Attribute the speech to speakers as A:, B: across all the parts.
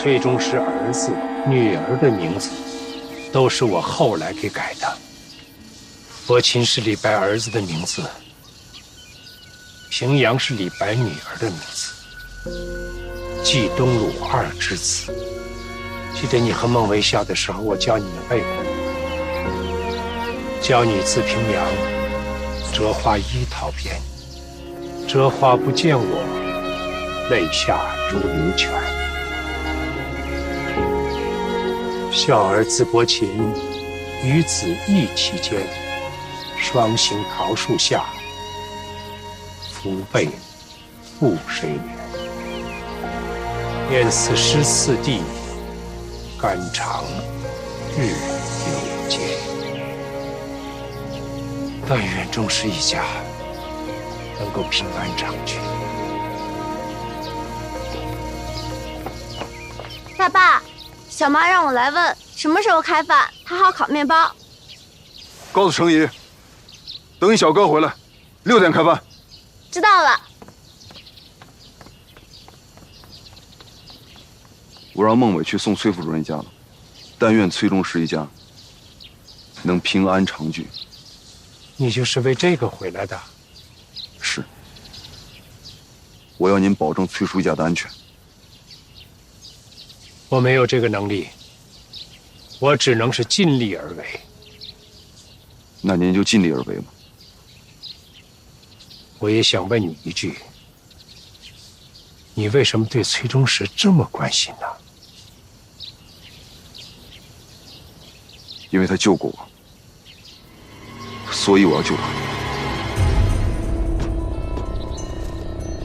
A: 崔中实儿子、女儿的名字，都是我后来给改的。伯禽是李白儿子的名字，平阳是李白女儿的名字，冀东鲁二之子。记得你和孟维小的时候，我教你们背过。教女自平阳，折花依桃边。折花不见我，泪下如流泉。孝儿自伯禽，与子义期间，双行桃树下，扶背不谁怜。愿此诗次第，肝肠日久见。但愿钟氏一家能够平安长聚。
B: 爸爸，小妈让我来问什么时候开饭，她好烤面包。
C: 告诉程姨，等你小哥回来，6点开饭。
B: 知道了。
C: 我让孟伟去送崔副主任家了，但愿崔中实一家能平安长聚。
A: 你就是为这个回来的？
C: 是。我要您保证崔叔一家的安全。
A: 我没有这个能力，我只能是尽力而为。
C: 那您就尽力而为吧。
A: 我也想问你一句，你为什么对崔中实这么关心呢？
C: 因为他救过我，所以我要救他。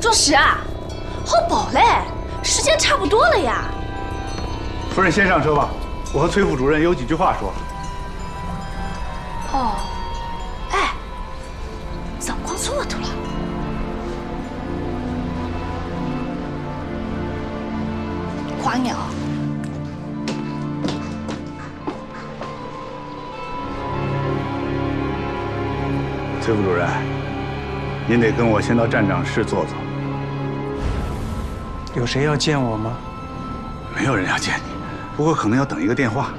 D: 钟实啊，好饱嘞，时间差不多了呀。
E: 夫人先上车吧，我和崔副主任有几句话说。
D: 哦，哎，怎么光坐头了？快点啊！
E: 崔副主任，您得跟我先到站长室坐坐。
F: 有谁要见我吗？
E: 没有人要见你，不过可能要等一个电话。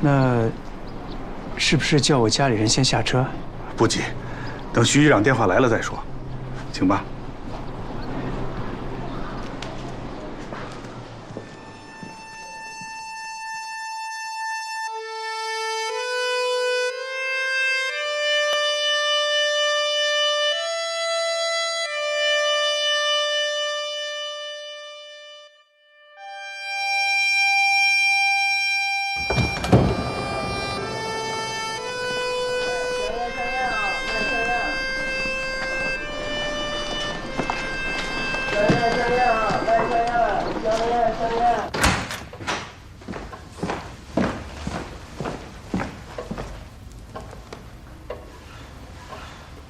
F: 那是不是叫我家里人先下车？
E: 不急，等徐局长电话来了再说，请吧。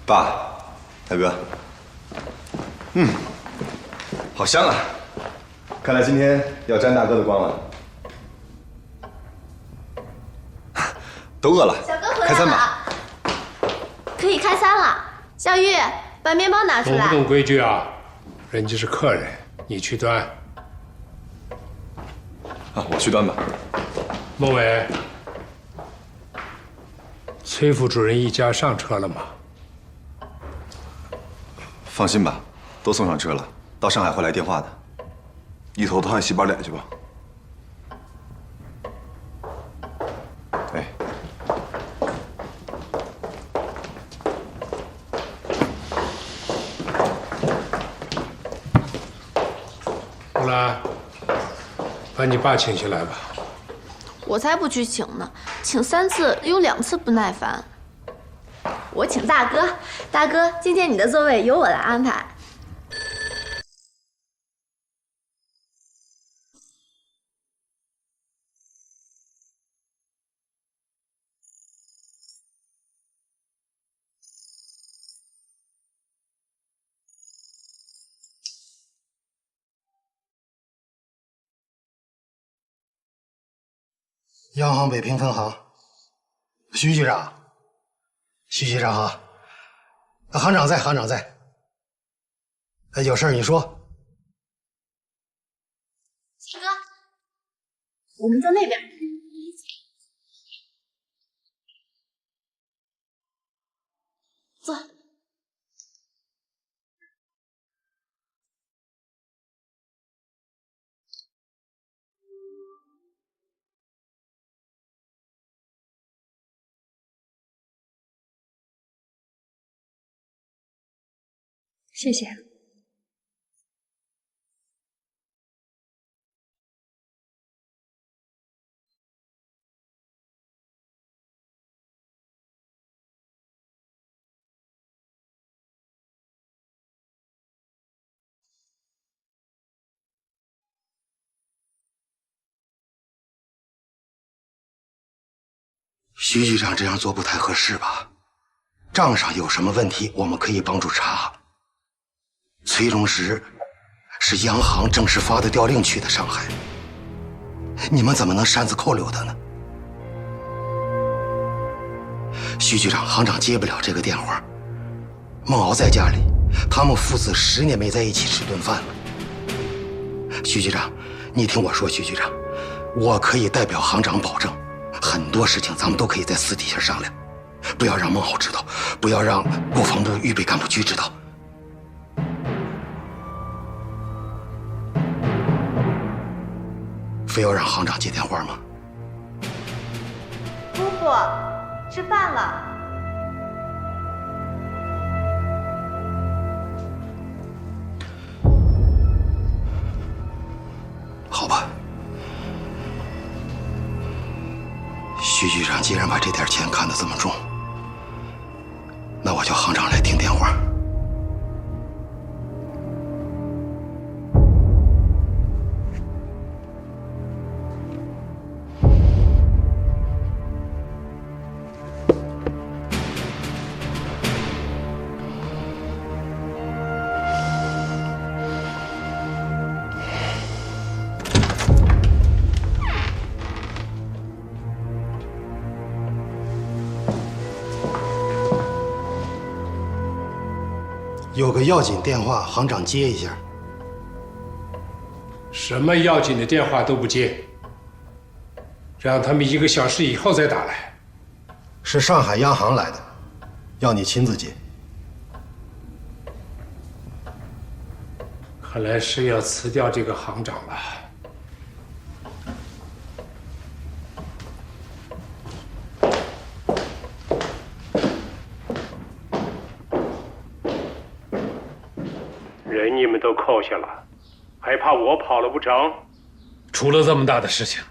G: 爸，大哥，好香啊！看来今天要沾大哥的光了。都饿了，
B: 小哥回来了，
G: 开餐吧。
B: 可以开餐了。小玉，把面包拿出来。
A: 懂不懂规矩啊？人家是客人，你去端。
G: 啊，我去端吧。
A: 孟伟，崔副主任一家上车了吗？
G: 放心吧，都送上车了，到上海会来电话的。一头汤洗把脸去吧。哎，
A: 木兰，把你爸请起来吧。
B: 我才不去请呢，请3次有2次不耐烦。我请大哥，大哥，今天你的座位由我来安排。
H: 央行北平分行，徐局长，徐局长啊，行长在，行长在。有事儿你说。
D: 我们在那边。坐。谢谢。
H: 徐局长这样做不太合适吧？账上有什么问题，我们可以帮助查。崔中石是央行正式发的调令去的上海，你们怎么能擅自扣留他呢？徐局长，行长接不了这个电话。孟敖在家里，他们父子10年没在一起吃顿饭了。徐局长，你听我说，徐局长，我可以代表行长保证，很多事情咱们都可以在私底下商量，不要让孟敖知道，不要让国防部预备干部局知道。非要让行长接电话吗？
B: 姑父，吃饭了。
H: 好吧，徐局长既然把这点钱看得这么重，那我叫行长来听电话。有个要紧电话，行长接一下。
A: 什么要紧的电话都不接，让他们1个小时以后再打来。
H: 是上海央行来的，要你亲自接。
A: 看来是要辞掉这个行长了。人你们都扣下了，还怕我跑了不成？
I: 出了这么大的事情，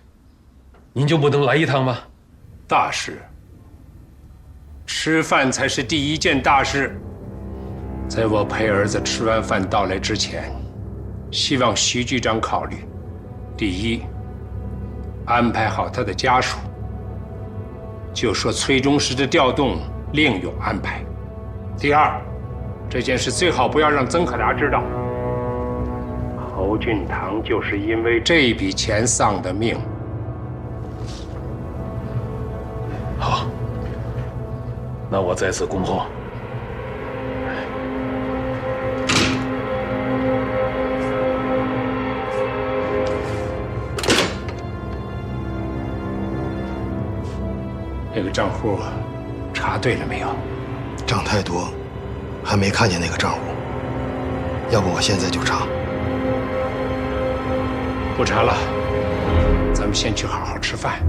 I: 您就不能来一趟吗？
A: 大事，吃饭才是第一件大事。在我陪儿子吃完饭到来之前，希望徐局长考虑：第一，安排好他的家属，就说崔中石的调动另有安排；第二，这件事最好不要让曾可达知道。侯俊堂就是因为这笔钱丧的命。
I: 好，那我在此恭候。
A: 那个账户查对了没有？
H: 账太多，还没看见那个账户。要不我现在就查。
A: 不查了，咱们先去好好吃饭。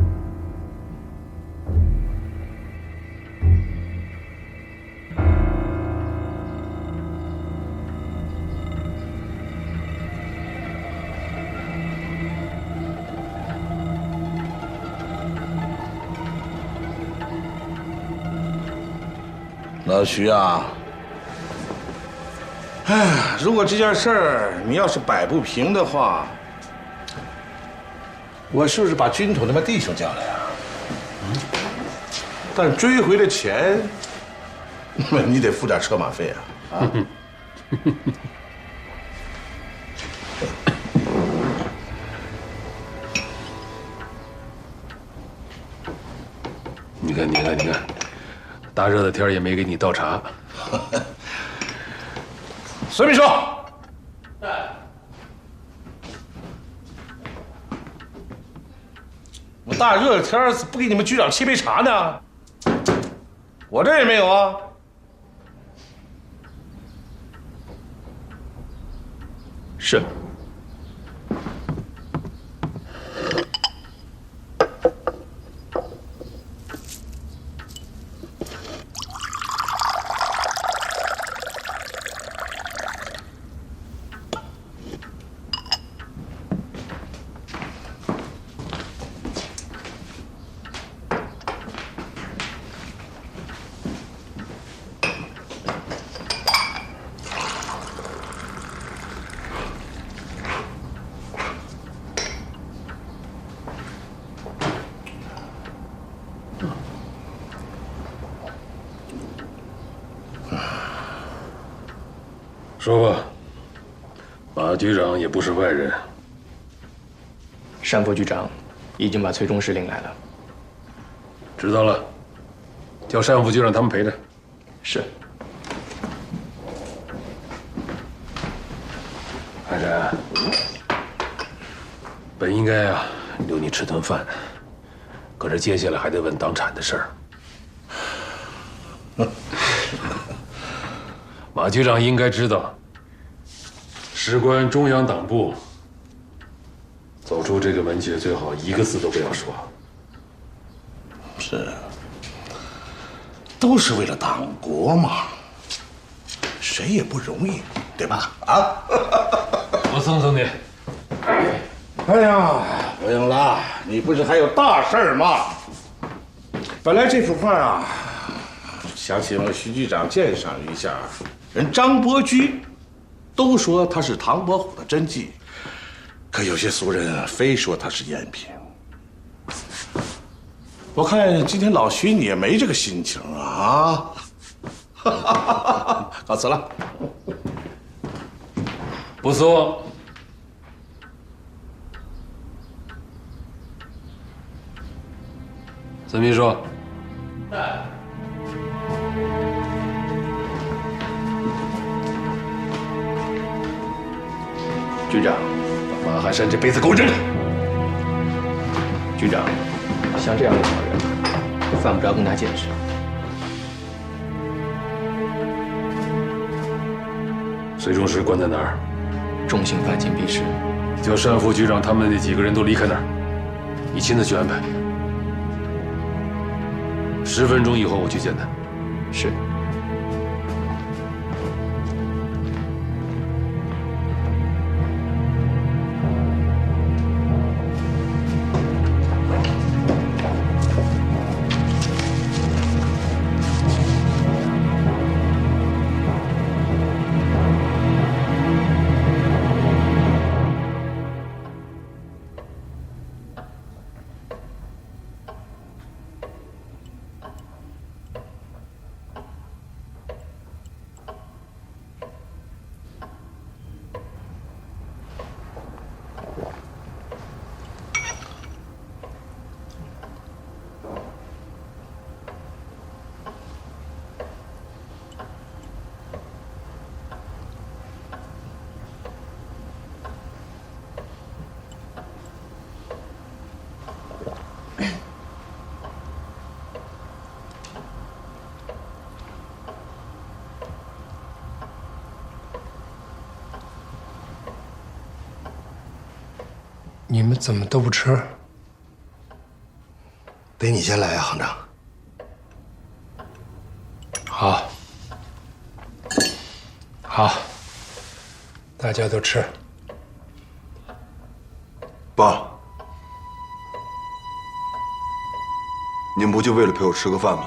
J: 老徐啊，哎，如果这件事儿你要是摆不平的话，我是不是把军统那边弟兄叫来啊？但追回的钱，你得付点车马费啊！啊！
I: 你看，大热的天也没给你倒茶。
J: 孙秘书，大热天不给你们局长沏杯茶呢？我这也没有啊。
I: 是。说吧，马局长也不是外人。
F: 单副局长已经把崔中士领来了。
I: 知道了，叫单副局长他们陪着。
F: 是。
I: 海山，本应该啊留你吃顿饭，可是接下来还得问党产的事儿。马局长应该知道，事关中央党部，走出这个门去，最好一个字都不要说。
J: 是，都是为了党国嘛，谁也不容易，对吧？啊！
I: 我送送你。
J: 哎呀，不用了，你不是还有大事儿吗？本来这幅画啊，想请我徐局长鉴赏一下。人张伯驹都说他是唐伯虎的真迹，可有些俗人非说他是赝品。我看今天老徐你也没这个心情啊！告辞了。
I: 不送。孙秘书。在。
F: 局长，
I: 把马海山这杯子给我扔了。
F: 局长，像这样的好人，犯不着跟他见识。
I: 崔中士关在哪儿？
F: 重刑犯禁闭室。
I: 叫单副局长他们那几个人都离开那儿，你亲自去安排。10分钟以后我去见他。
F: 是。
H: 你们怎么都不吃？得你先来呀，行长。
F: 好，好，大家都吃。
C: 爸，您不就为了陪我吃个饭吗？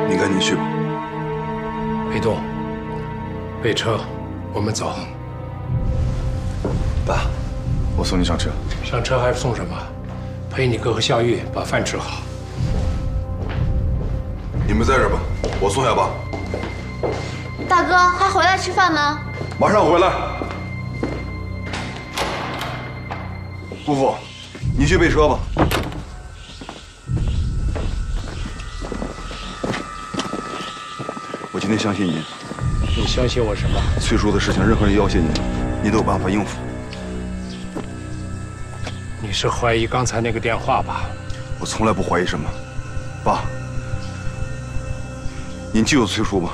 C: 你赶紧去吧。
F: 别动，备车，我们走。
C: 爸，
G: 我送你上车。
A: 上车还是送什么？陪你哥和孝玉把饭吃好。
G: 你们在这吧，我送下吧。
B: 大哥还回来吃饭吗？
G: 马上回来。姑父，你去备车吧。我今天相信你。
A: 你相信我什么？
G: 崔叔的事情，任何人要挟你，你都有办法应付。
A: 你是怀疑刚才那个电话吧？
G: 我从来不怀疑什么。爸，您记住崔叔吧。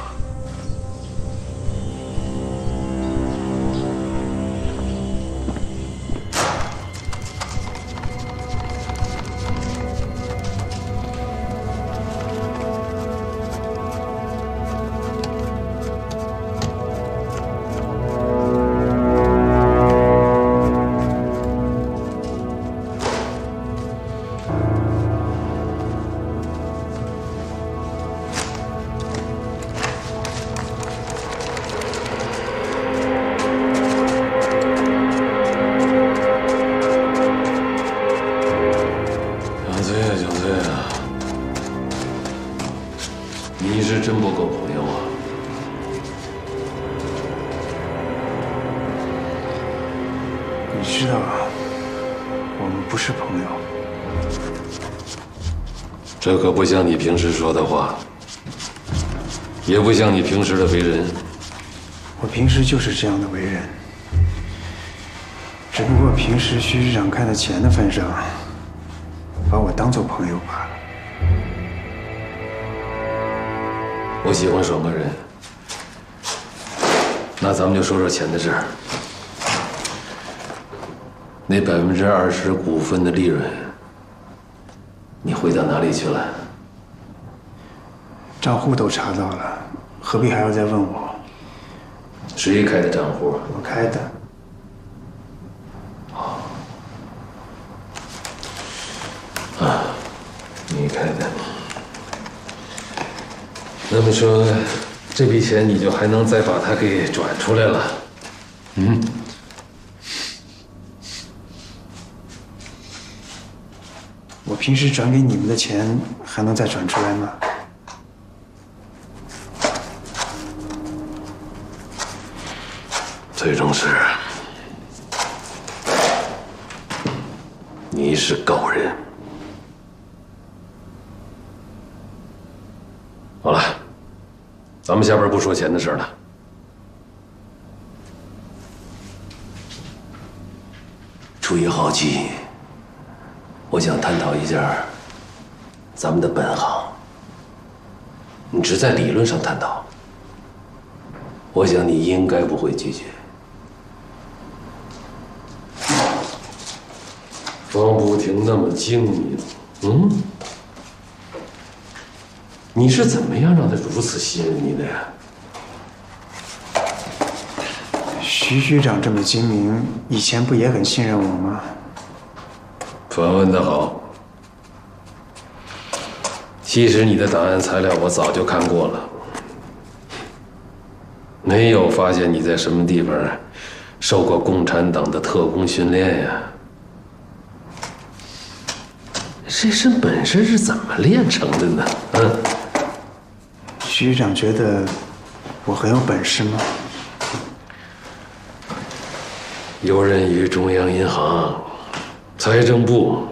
I: 你是真不够朋友啊！
F: 你知道，我们不是朋友。
I: 这可不像你平时说的话，也不像你平时的为人。
F: 我平时就是这样的为人，只不过平时徐市长看在钱的份上，把我当做朋友罢了。
I: 我喜欢爽个人，那咱们就说说钱的事儿。那20%股份的利润，你汇到哪里去了？
F: 账户都查到了，何必还要再问我？
I: 谁开的账户？
F: 我开的。
I: 你开的。那么说，这笔钱你就还能再把它给转出来了？嗯？
F: 我平时转给你们的钱还能再转出来吗？
I: 崔中士，你是狗人。好了，咱们下边不说钱的事了。出于好奇，我想探讨一下咱们的本行。你只在理论上探讨，我想你应该不会拒绝。方不停那么精明，你是怎么样让他如此信任你的呀？
F: 徐局长这么精明，以前不也很信任我吗？
I: 反问得好。其实你的档案材料我早就看过了，没有发现你在什么地方受过共产党的特工训练呀。这身本事是怎么练成的呢？
F: 徐局长觉得我很有本事吗？
I: 游刃于中央银行、财政部、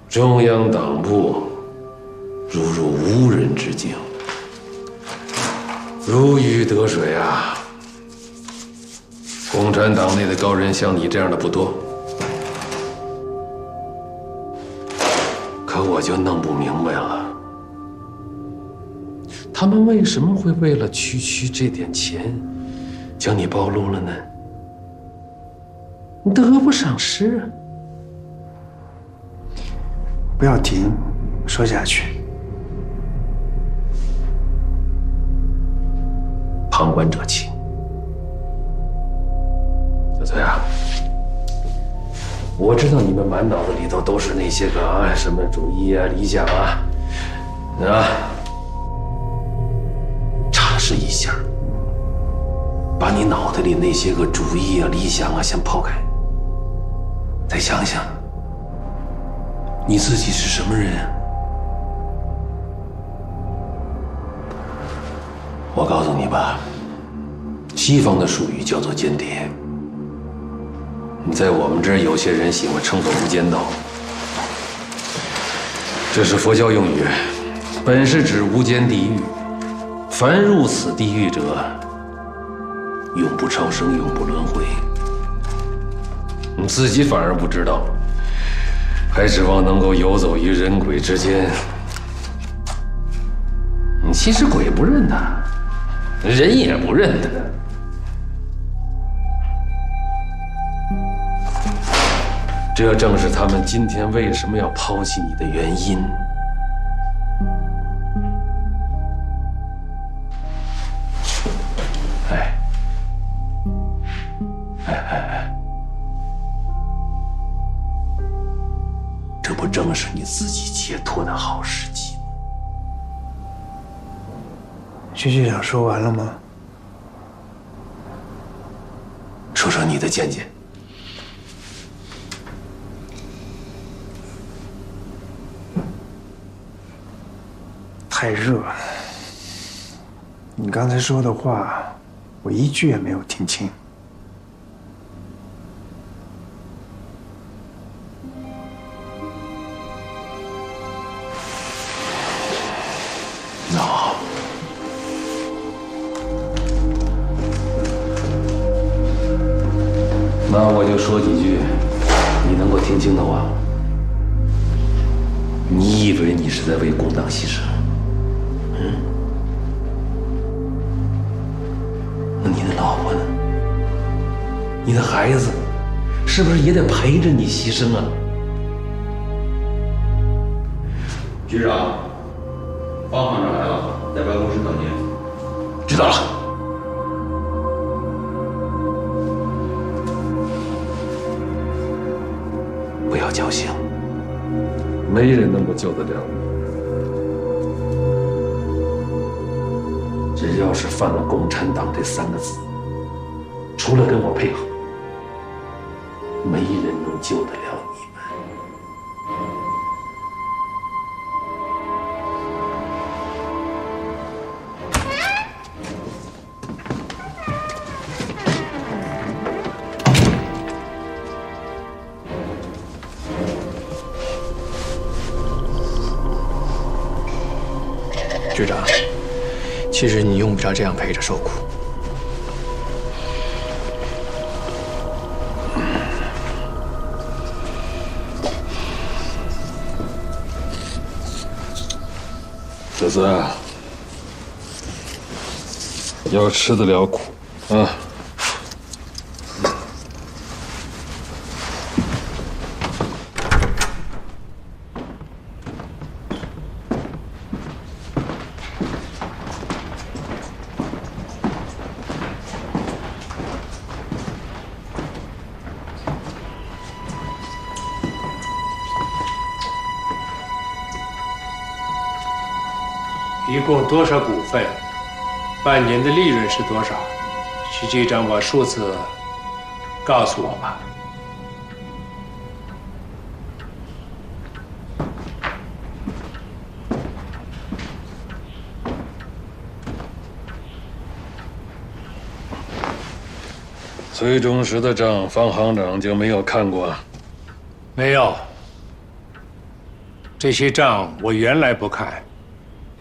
I: 中央党部，如入无人之境，如鱼得水啊！共产党内的高人像你这样的不多，可我就弄不明白了，他们为什么会为了区这点钱，将你暴露了呢？你得不偿失啊！
F: 不要停，说下去。
I: 旁观者清。小崔啊，我知道你们满脑子里头都是那些个什么主义啊、理想啊，尝试一下，把你脑袋里那些个主义啊、理想啊先抛开，再想想，你自己是什么人？我告诉你吧，西方的术语叫做间谍。在我们这儿，有些人喜欢称作无间道，这是佛教用语，本是指无间地狱。凡入此地狱者，永不超生，永不轮回。你自己反而不知道，还指望能够游走于人鬼之间。你其实鬼不认他，人也不认他。这正是他们今天为什么要抛弃你的原因。这不正是你自己解脱的好时机吗？
F: 徐局长说完了吗？
I: 说说你的见解。
F: 太热了，你刚才说的话，我一句也没有听清。
I: 那好，那我就说几句你能够听清的话。你以为你是在为共党牺牲？那你的老婆呢？你的孩子，是不是也得陪着你牺牲啊？
C: 局长，方行长来了，在办公室等您。
I: 知道了。不要侥幸，没人能够救得了你。只要是犯了共产党这3个字，除了跟我配合，没人能救得了你们。
K: 局长，其实你用不着这样陪着受苦。
I: 小子啊，要吃得了苦啊！
A: 一共多少股份？半年的利润是多少？徐局长把数字告诉我吧。
I: 崔中实的账，方行长就没有看过？
A: 没有。这些账我原来不看，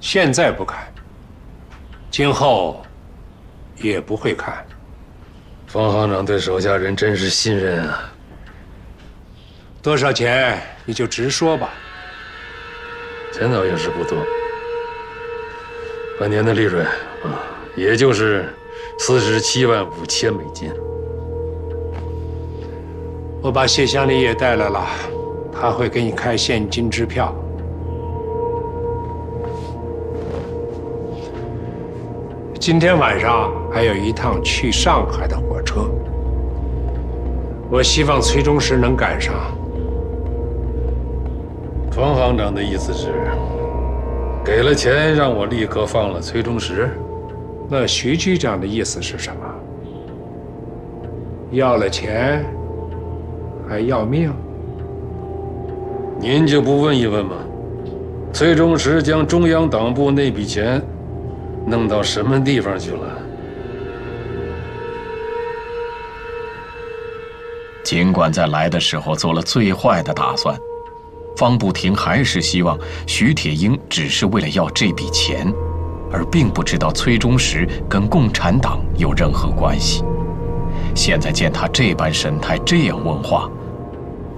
A: 现在不看，今后也不会看。
I: 方行长对手下人真是信任啊。
A: 多少钱你就直说吧。
I: 钱倒也是不多，半年的利润也就是47万5千美金。
A: 我把谢香丽也带来了，他会给你开现金支票。今天晚上还有一趟去上海的火车，我希望崔中实能赶上。
I: 方行长的意思是，给了钱让我立刻放了崔中实？
A: 那徐局长的意思是什么？要了钱，还要命？
L: 您就不问一问吗？崔中实将中央党部那笔钱弄到什么地方去了？
M: 尽管在来的时候做了最坏的打算，方不停还是希望徐铁英只是为了要这笔钱，而并不知道崔中实跟共产党有任何关系。现在见他这般神态，这样问话，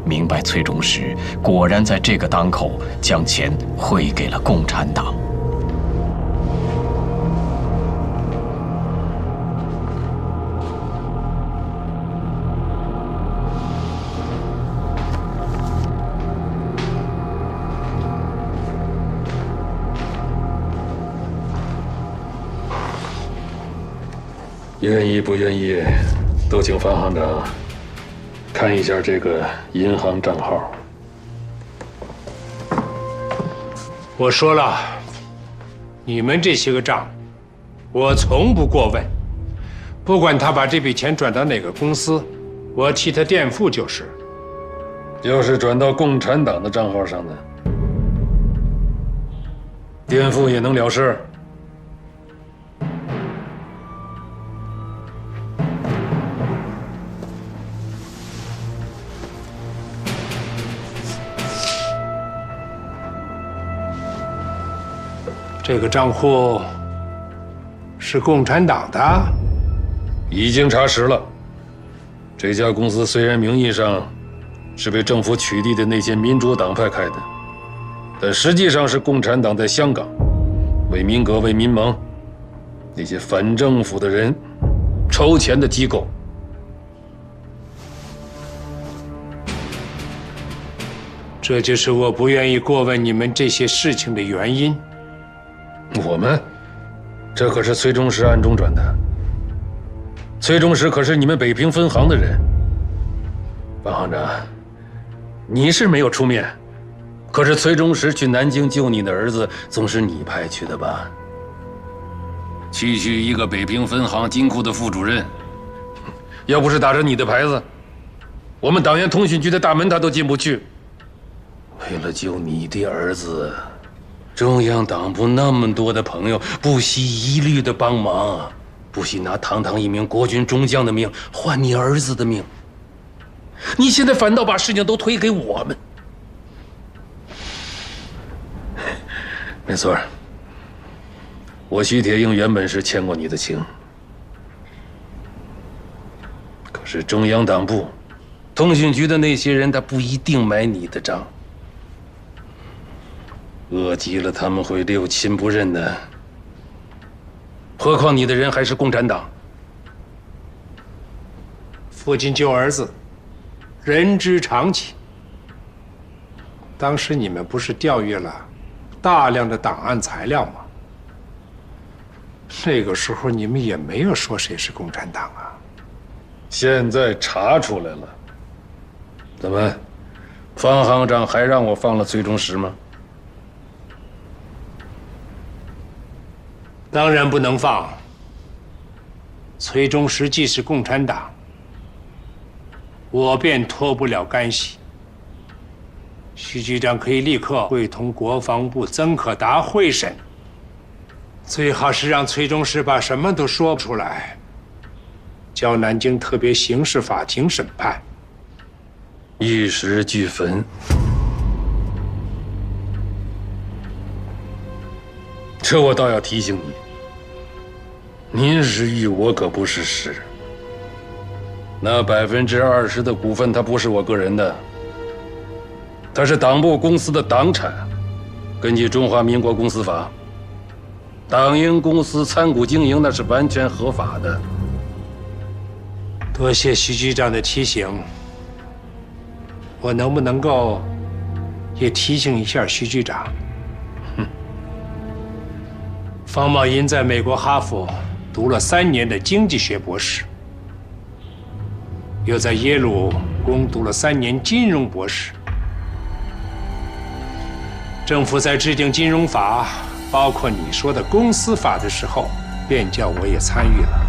M: 明白崔中实果然在这个当口将钱汇给了共产党。
L: 愿意不愿意，都请方行长看一下这个银行账号。
A: 我说了，你们这些个账，我从不过问。不管他把这笔钱转到哪个公司，我替他垫付就是。
L: 要是转到共产党的账号上呢，垫付也能了事。
A: 这个账户是共产党的，
L: 已经查实了。这家公司虽然名义上是被政府取缔的那些民主党派开的，但实际上是共产党在香港为民革、为民盟那些反政府的人筹钱的机构。
A: 这就是我不愿意过问你们这些事情的原因。
L: 我们，这可是崔中实暗中转的。崔中实可是你们北平分行的人。方行长，你是没有出面，可是崔中实去南京救你的儿子，总是你派去的吧？区区一个北平分行金库的副主任，要不是打着你的牌子，我们党员通讯局的大门他都进不去。为了救你的儿子，中央党部那么多的朋友不惜一律的帮忙，不惜拿堂堂一名国军中将的命换你儿子的命。你现在反倒把事情都推给我们。没错，我徐铁英原本是欠过你的情，可是中央党部、通讯局的那些人，他不一定买你的账。饿极了，他们会六亲不认的。何况你的人还是共产党。
A: 父亲救儿子，人之常情。当时你们不是调阅了大量的档案材料吗？那个时候你们也没有说谁是共产党啊。
L: 现在查出来了，怎么，方行长还让我放了崔中实吗？
A: 当然不能放。崔中实既是共产党，我便脱不了干系。徐局长可以立刻会同国防部曾可达会审，最好是让崔中实把什么都说出来，交南京特别刑事法庭审判。
L: 一石俱焚。这我倒要提醒你，您是玉，我可不是石。那20%的股份，它不是我个人的，它是党部公司的党产。根据《中华民国公司法》，党营公司参股经营那是完全合法的。
A: 多谢徐局长的提醒，我能不能够也提醒一下徐局长？方茂英在美国哈佛读了3年的经济学博士，又在耶鲁攻读了3年金融博士。政府在制定金融法，包括你说的公司法的时候，便叫我也参与了。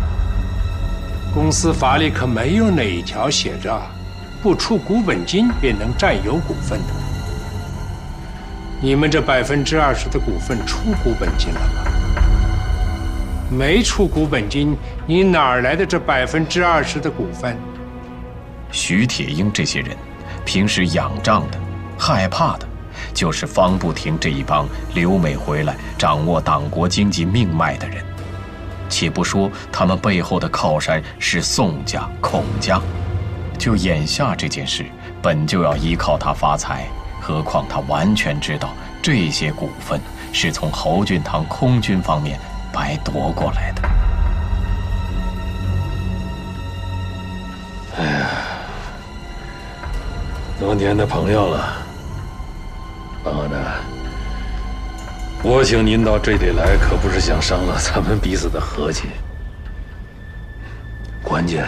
A: 公司法里可没有哪一条写着不出股本金便能占有股份的。你们这20%的股份出股本金了吗？没出股本金，你哪儿来的这20%的股份？
M: 徐铁英这些人，平时仰仗的、害怕的，就是方不停这一帮留美回来、掌握党国经济命脉的人。且不说他们背后的靠山是宋家、孔家，就眼下这件事，本就要依靠他发财，何况他完全知道这些股份是从侯俊堂空军方面白夺过来的。
L: 哎呀，多年的朋友了，方浩南，我请您到这里来，可不是想伤了咱们彼此的和气，关键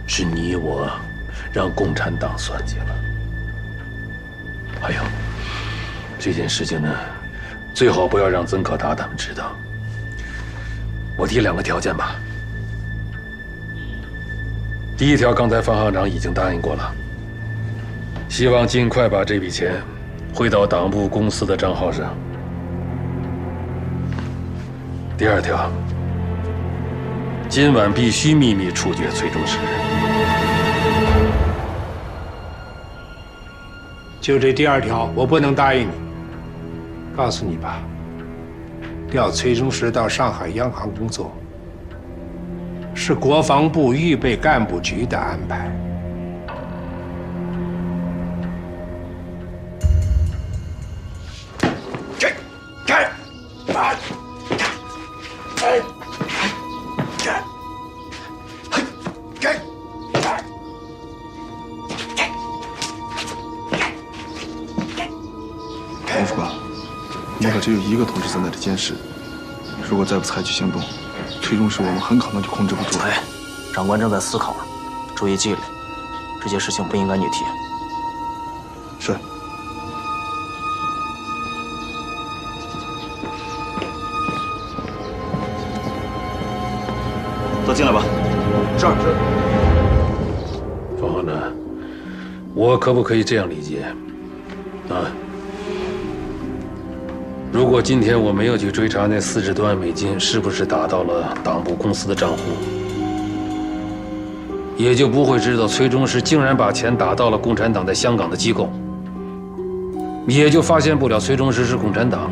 L: 是你我让共产党算计了。还有这件事情呢，最好不要让曾可达他们知道。我提2个条件吧。第一条，刚才方行长已经答应过了，希望尽快把这笔钱汇到党部公司的账号上。第2条，今晚必须秘密处决崔中实。
A: 就这第2条，我不能答应你。告诉你吧，调崔中实到上海央行工作，是国防部预备干部局的安排。
N: 王副官，我们可只有1个同志在那里监视，如果再不采取行动，崔中实我们很可能就控制不住。
O: 哎，长官正在思考，注意纪律，这些事情不应该你提。
N: 是。
O: 都进来吧。
L: 是。方浩南，我可不可以这样理解？啊？如果今天我没有去追查那40多万美金是不是打到了党部公司的账户，也就不会知道崔中实竟然把钱打到了共产党在香港的机构，也就发现不了崔中实是共产党。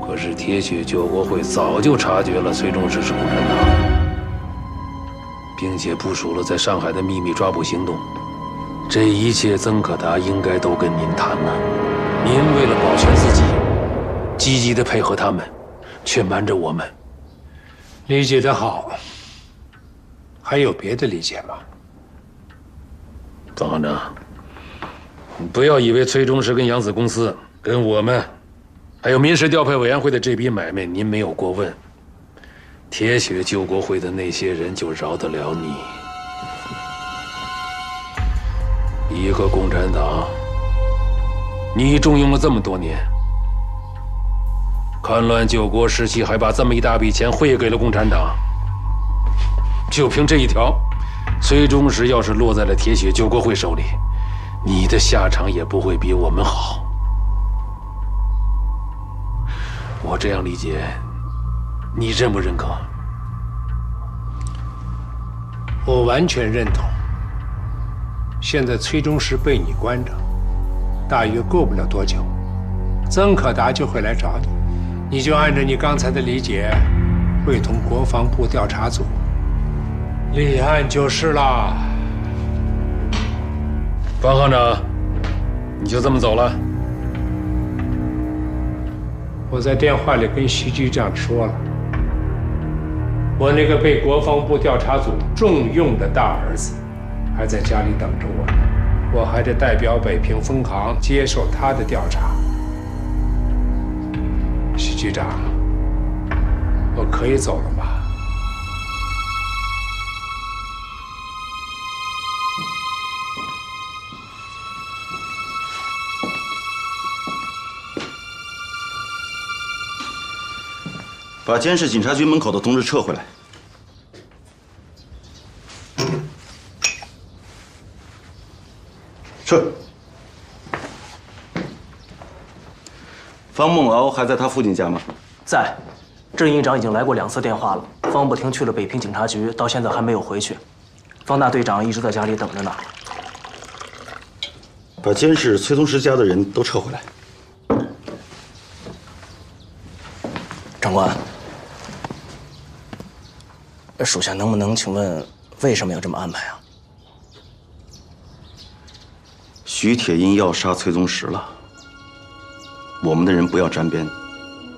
L: 可是铁血救国会早就察觉了崔中实是共产党，并且部署了在上海的秘密抓捕行动。这一切曾可达应该都跟您谈了。您为了保全自己，积极地配合他们，却瞒着我们。
A: 理解得好。还有别的理解吗？
L: 方行长，你不要以为崔中实跟扬子公司、跟我们，还有民事调配委员会的这笔买卖，您没有过问，铁血救国会的那些人就饶得了你。一个共产党，你重用了这么多年，戡乱救国时期还把这么一大笔钱汇给了共产党，就凭这一条，崔中实要是落在了铁血救国会手里，你的下场也不会比我们好。我这样理解，你认不认可？
A: 我完全认同。现在崔中实被你关着，大约过不了多久，曾可达就会来找你，你就按照你刚才的理解，会同国防部调查组立案就是了。
L: 方行长，你就这么走了？
A: 我在电话里跟徐局长说了，我那个被国防部调查组重用的大儿子还在家里等着我呢，我还得代表北平分行接受他的调查。徐局长，我可以走了吗？
P: 把监视警察局门口的同志撤回来。
G: 是。方梦敖还在他父亲家吗？
O: 在，郑营长已经来过2次电话了。方不停去了北平警察局，到现在还没有回去。方大队长一直在家里等着呢。
G: 把监视崔宗实家的人都撤回来。
O: 长官，属下能不能请问，为什么要这么安排啊？
G: 徐铁英要杀崔宗实了，我们的人不要沾边，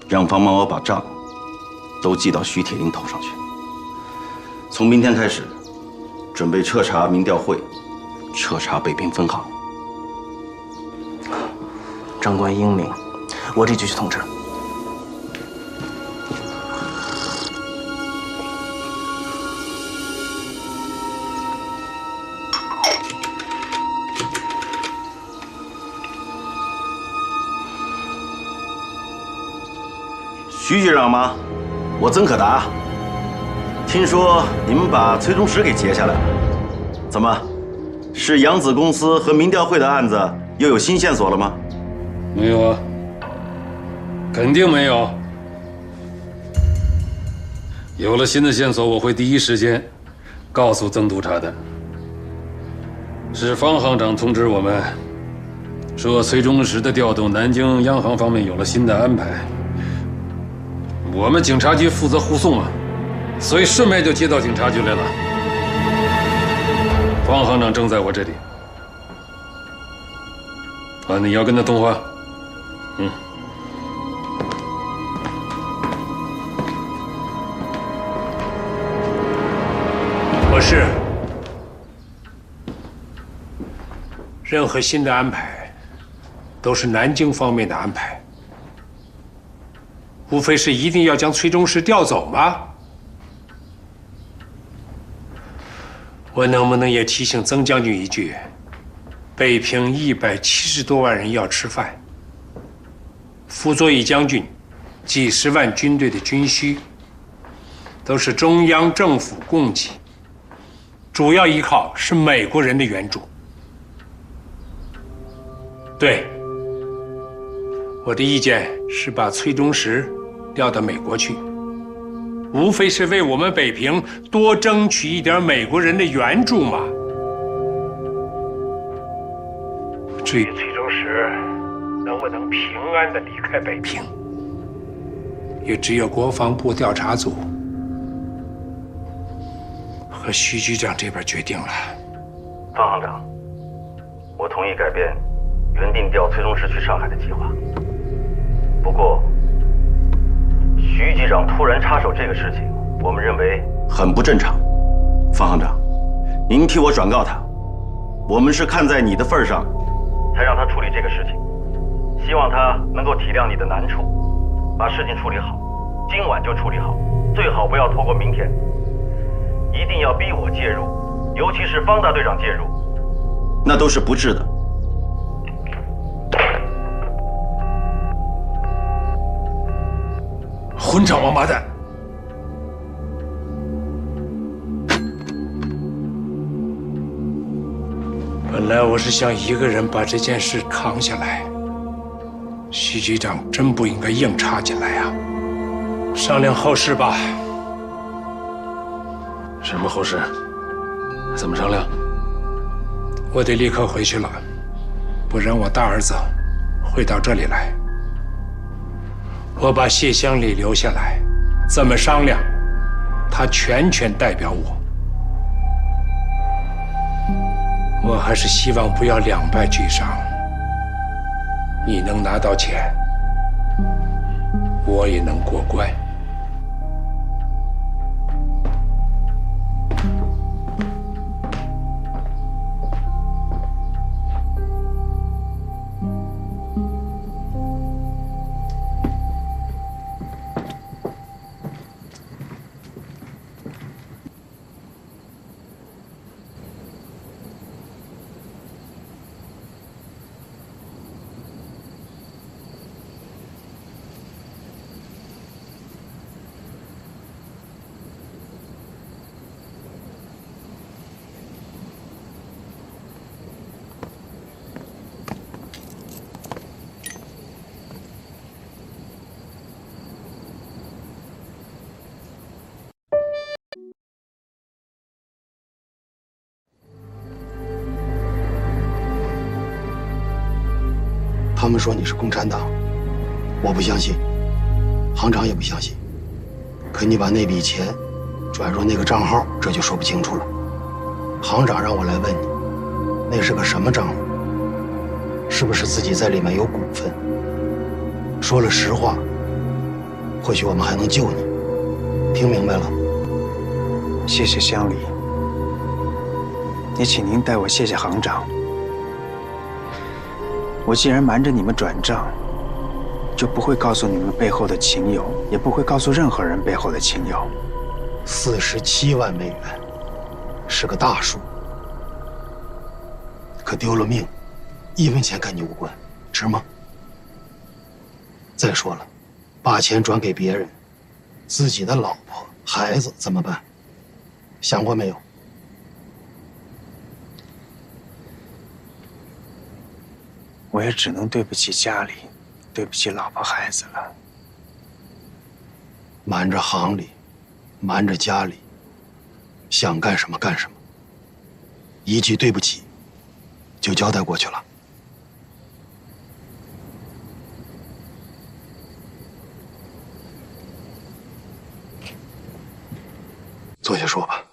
G: 让方梦敖把账都记到徐铁英头上去。从明天开始，准备彻查民调会，彻查北平分行。
O: 长官英明，我这就去通知。
G: 徐局长吗？我曾可达。听说你们把崔宗实给劫下来了，怎么？是扬子公司和民调会的案子又有新线索了吗？
L: 没有啊，肯定没有。有了新的线索，我会第一时间告诉曾督察的。是方行长通知我们，说崔宗实的调动，南京央行方面有了新的安排。我们警察局负责护送嘛，所以顺便就接到警察局来了。方行长正在我这里。啊，你要跟他通话？嗯。
A: 我是。任何新的安排，都是南京方面的安排。无非是一定要将崔宗实调走吗？我能不能也提醒曾将军一句：北平170多万人要吃饭，傅作义将军几十万军队的军需，都是中央政府供给，主要依靠是美国人的援助。对，我的意见是把崔宗实调到美国去，无非是为我们北平多争取一点美国人的援助嘛。至于崔宗实能不能平安地离开北平，也只有国防部调查组和徐局长这边决定了。
G: 方行长，我同意改变原定调崔宗实去上海的计划。不过，徐局长突然插手这个事情，我们认为很不正常。方行长，您替我转告他，我们是看在你的份上，才让他处理这个事情。希望他能够体谅你的难处，把事情处理好，今晚就处理好，最好不要拖过明天。一定要逼我介入，尤其是方大队长介入，那都是不智的。
A: 混账王八蛋！本来我是想一个人把这件事扛下来，徐局长真不应该硬插进来呀。商量后事吧。
L: 什么后事？怎么商量？
A: 我得立刻回去了，不然我大儿子会到这里来。我把谢乡里留下来，怎么商量，他全权代表我。我还是希望不要两败俱伤。你能拿到钱，我也能过关。
H: 他们说你是共产党，我不相信，行长也不相信。可你把那笔钱转入那个账号，这就说不清楚了。行长让我来问你，那是个什么账户？是不是自己在里面有股份？说了实话，或许我们还能救你。听明白了？
F: 谢谢乡里，也请您代我谢谢行长。我既然瞒着你们转账，就不会告诉你们背后的情由，也不会告诉任何人背后的情由。
H: 47万美元是个大数，可丢了命，1分钱跟你无关，值吗？再说了，把钱转给别人，自己的老婆孩子怎么办？想过没有？
F: 我也只能对不起家里，对不起老婆孩子了。
H: 瞒着行里，瞒着家里，想干什么干什么。一句对不起，就交代过去了。坐下说吧。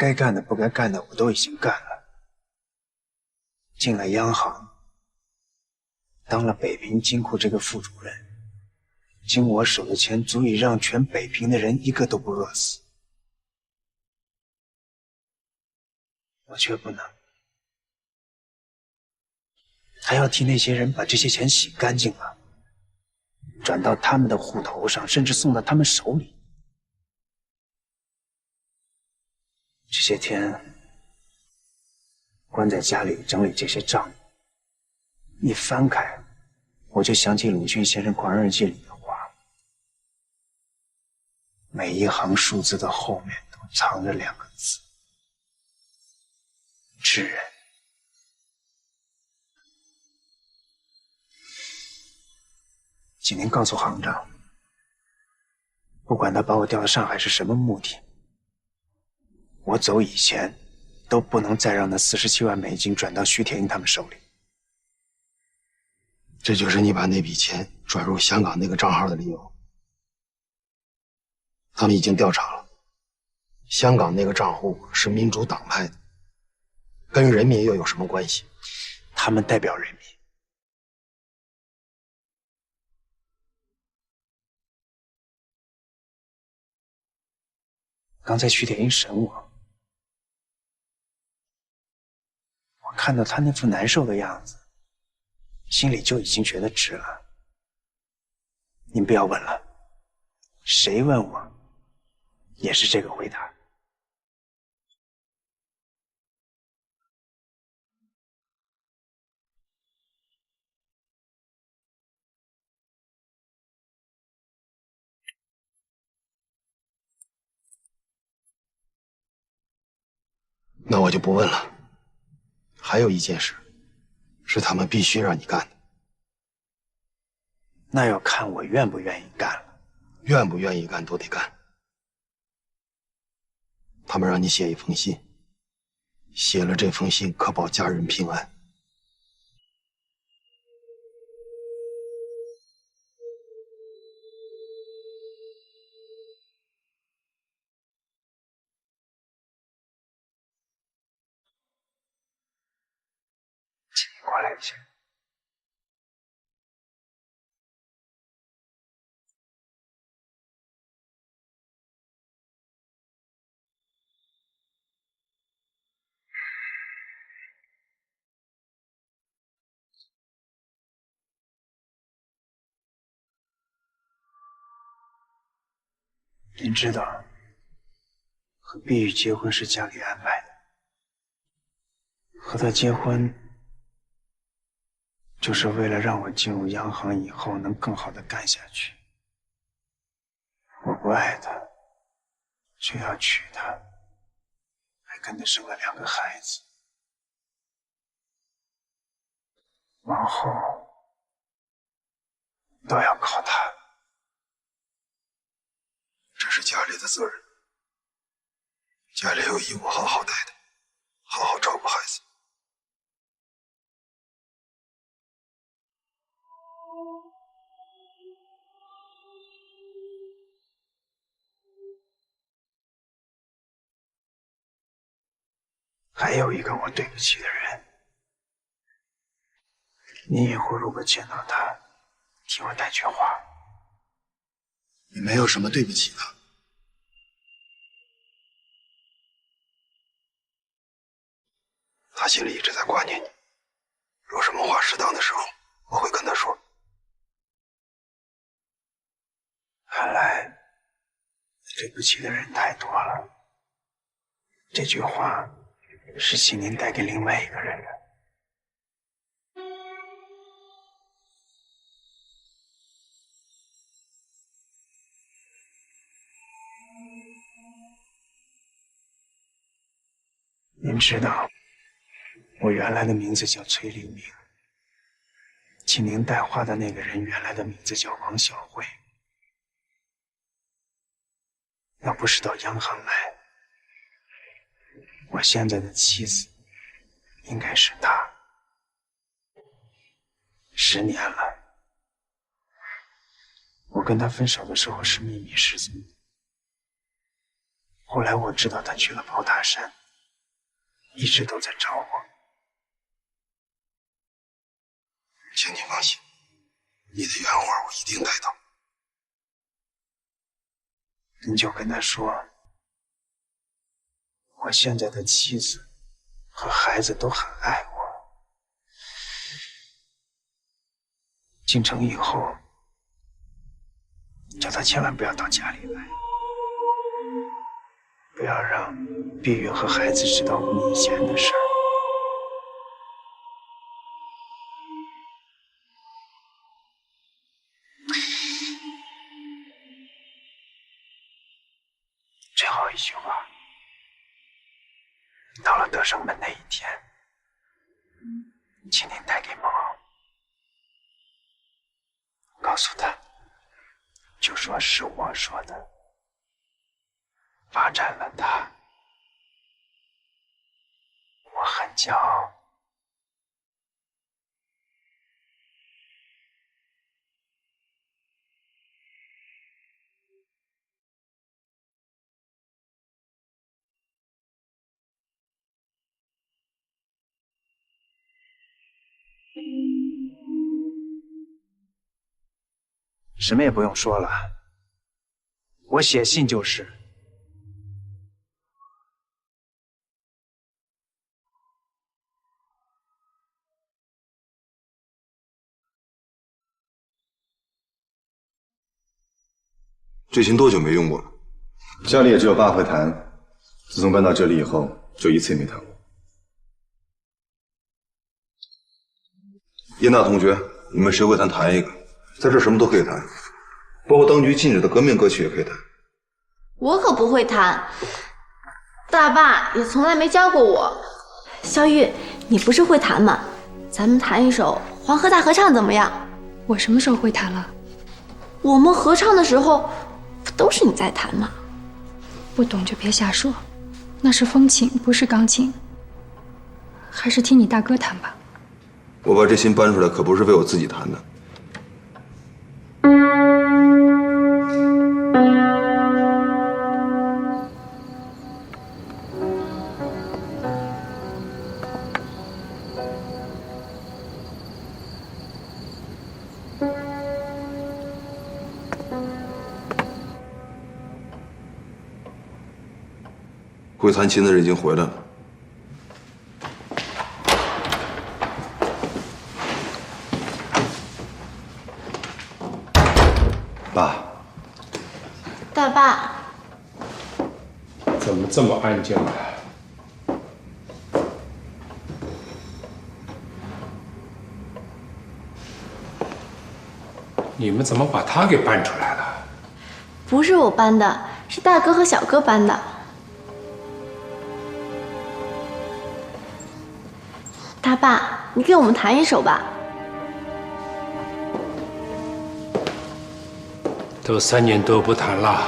F: 该干的不该干的我都已经干了。进了央行，当了北平金库这个副主任，经我手的钱足以让全北平的人一个都不饿死，我却不能，还要替那些人把这些钱洗干净了，转到他们的户头上，甚至送到他们手里。这些天关在家里整理这些账，一翻开，我就想起鲁迅先生《狂人日记》里的话，每一行数字的后面都藏着2个字：知人。请您告诉行长，不管他把我调到上海是什么目的，我走以前都不能再让那47万美金转到徐铁英他们手里。
H: 这就是你把那笔钱转入香港那个账号的理由。他们已经调查了，香港那个账户是民主党派的，跟人民又有什么关系？
F: 他们代表人民。刚才徐铁英审我，我看到他那副难受的样子，心里就已经觉得值了。您不要问了，谁问我，也是这个回答。
H: 那我就不问了。还有一件事，是他们必须让你干的。
F: 那要看我愿不愿意干了。
H: 愿不愿意干都得干。他们让你写一封信，写了这封信可保家人平安。
F: 过来一下。您知道，和碧玉结婚是家里安排的，和他结婚就是为了让我进入央行以后能更好的干下去。我不爱他，却要娶她，还跟他生了2个孩子。往后都要靠他。
N: 这是家里的责任，家里有义务好好待他，好好照顾孩子。
F: 还有一个我对不起的人，你以后如果见到他，替我带句话。
N: 你没有什么对不起的。他心里一直在挂念你，有什么话适当的时候我会跟他说。
F: 看来对不起的人太多了，这句话是心灵带给另外一个人的。您知道，我原来的名字叫崔立明，请您带话的那个人原来的名字叫王小慧。要不是到央行来，我现在的妻子应该是她。10年了，我跟她分手的时候是秘密失踪，后来我知道她去了宝塔山，一直都在找我。
N: 请你放心，你的原话我一定带到。
F: 您就跟他说，我现在的妻子和孩子都很爱我。进城以后，叫他千万不要到家里来，不要让碧玉和孩子知道我们以前的事儿。最后一句话，到了德胜门那一天，请您带给孟敖，告诉他，就说是我说的，发展了他，我很骄傲。什么也不用说了，我写信就是。
N: 这琴多久没用过了？
E: 家里也只有8回弹，自从搬到这里以后，就一次也没弹过。
C: 燕大同学，你们谁会弹弹一个，在这什么都可以弹，包括当局禁止的革命歌曲也可以弹。
B: 我可不会弹，大爸也从来没教过我。小玉，你不是会弹吗？咱们弹一首《黄河大合唱》怎么样？
P: 我什么时候会弹了？
B: 我们合唱的时候，不都是你在弹吗？
P: 不懂就别瞎说，那是风琴，不是钢琴。还是听你大哥弹吧。
C: 我把这琴搬出来可不是为我自己弹的。会弹琴的人已经回来了。
E: 爸，
B: 大爸，
L: 怎么这么安静啊？你们怎么把他给搬出来了？
B: 不是我搬的，是大哥和小哥搬的。大爸，你给我们弹一首吧。
L: 都3年多不谈了。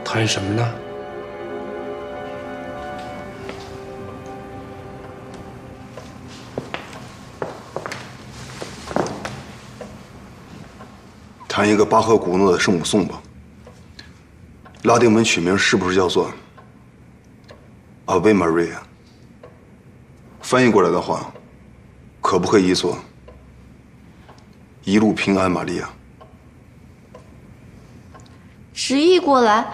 L: 谈什么呢？
C: 谈一个巴赫古诺的圣母颂吧。拉丁文取名是不是叫做 Ave Maria？ 翻译过来的话，可不可以译作一路平安，玛利亚？
B: 直译过来，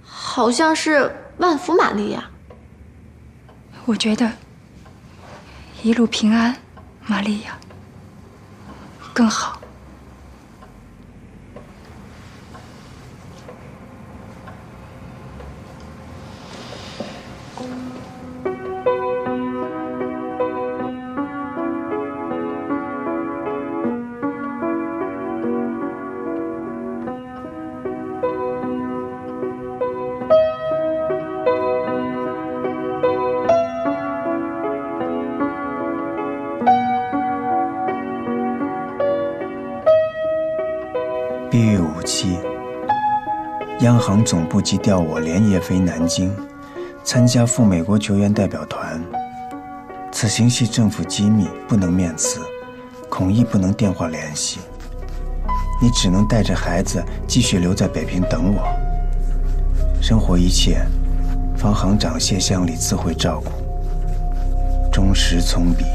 B: 好像是万福玛利亚。
P: 我觉得一路平安，玛利亚更好。
F: 8月5期，央行总部即调我连夜飞南京，参加赴美国球员代表团。此行系政府机密，不能面辞，孔毅不能电话联系。你只能带着孩子继续留在北平等我。生活一切，方行长谢乡里自会照顾。忠实从笔。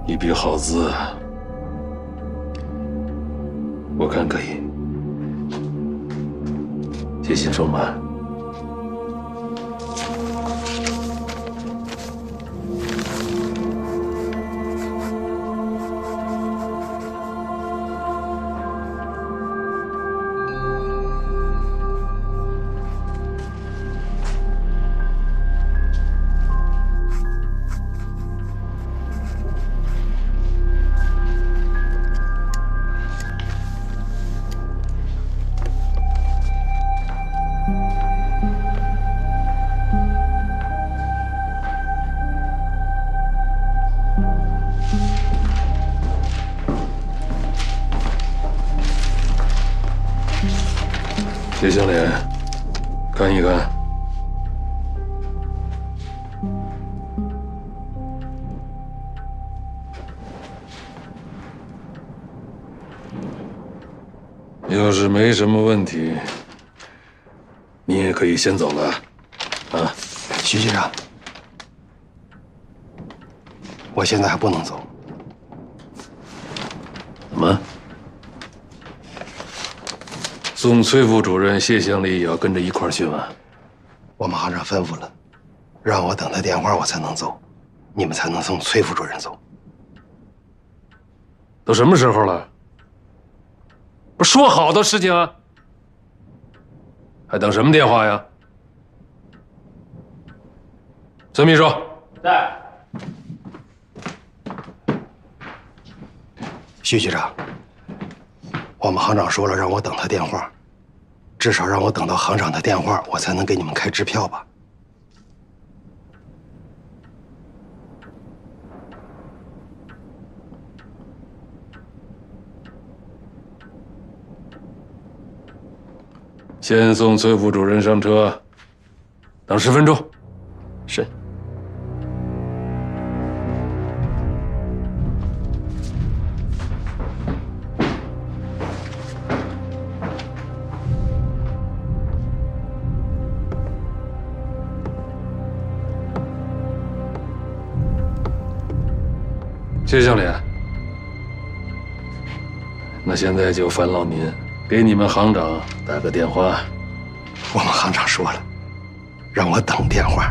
L: 一笔好字啊，我看可以。谢谢周满。谢香莲，看一看。要是没什么问题，你也可以先走了。啊，
H: 徐局长，我现在还不能走。
L: 怎么？送崔副主任谢乡里也要跟着一块儿去吗？
H: 我们行长吩咐了，让我等他电话我才能走，你们才能送崔副主任走。
L: 都什么时候了？不是说好的事情啊？还等什么电话呀？孙秘书，
O: 在。
H: 徐局长，我们行长说了，让我等他电话，至少让我等到行长的电话，我才能给你们开支票吧。
L: 先送崔副主任上车，等10分钟。
K: 是。
L: 谢相脸，那现在就烦劳您给你们行长打个电话。
H: 我们行长说了，让我等电话。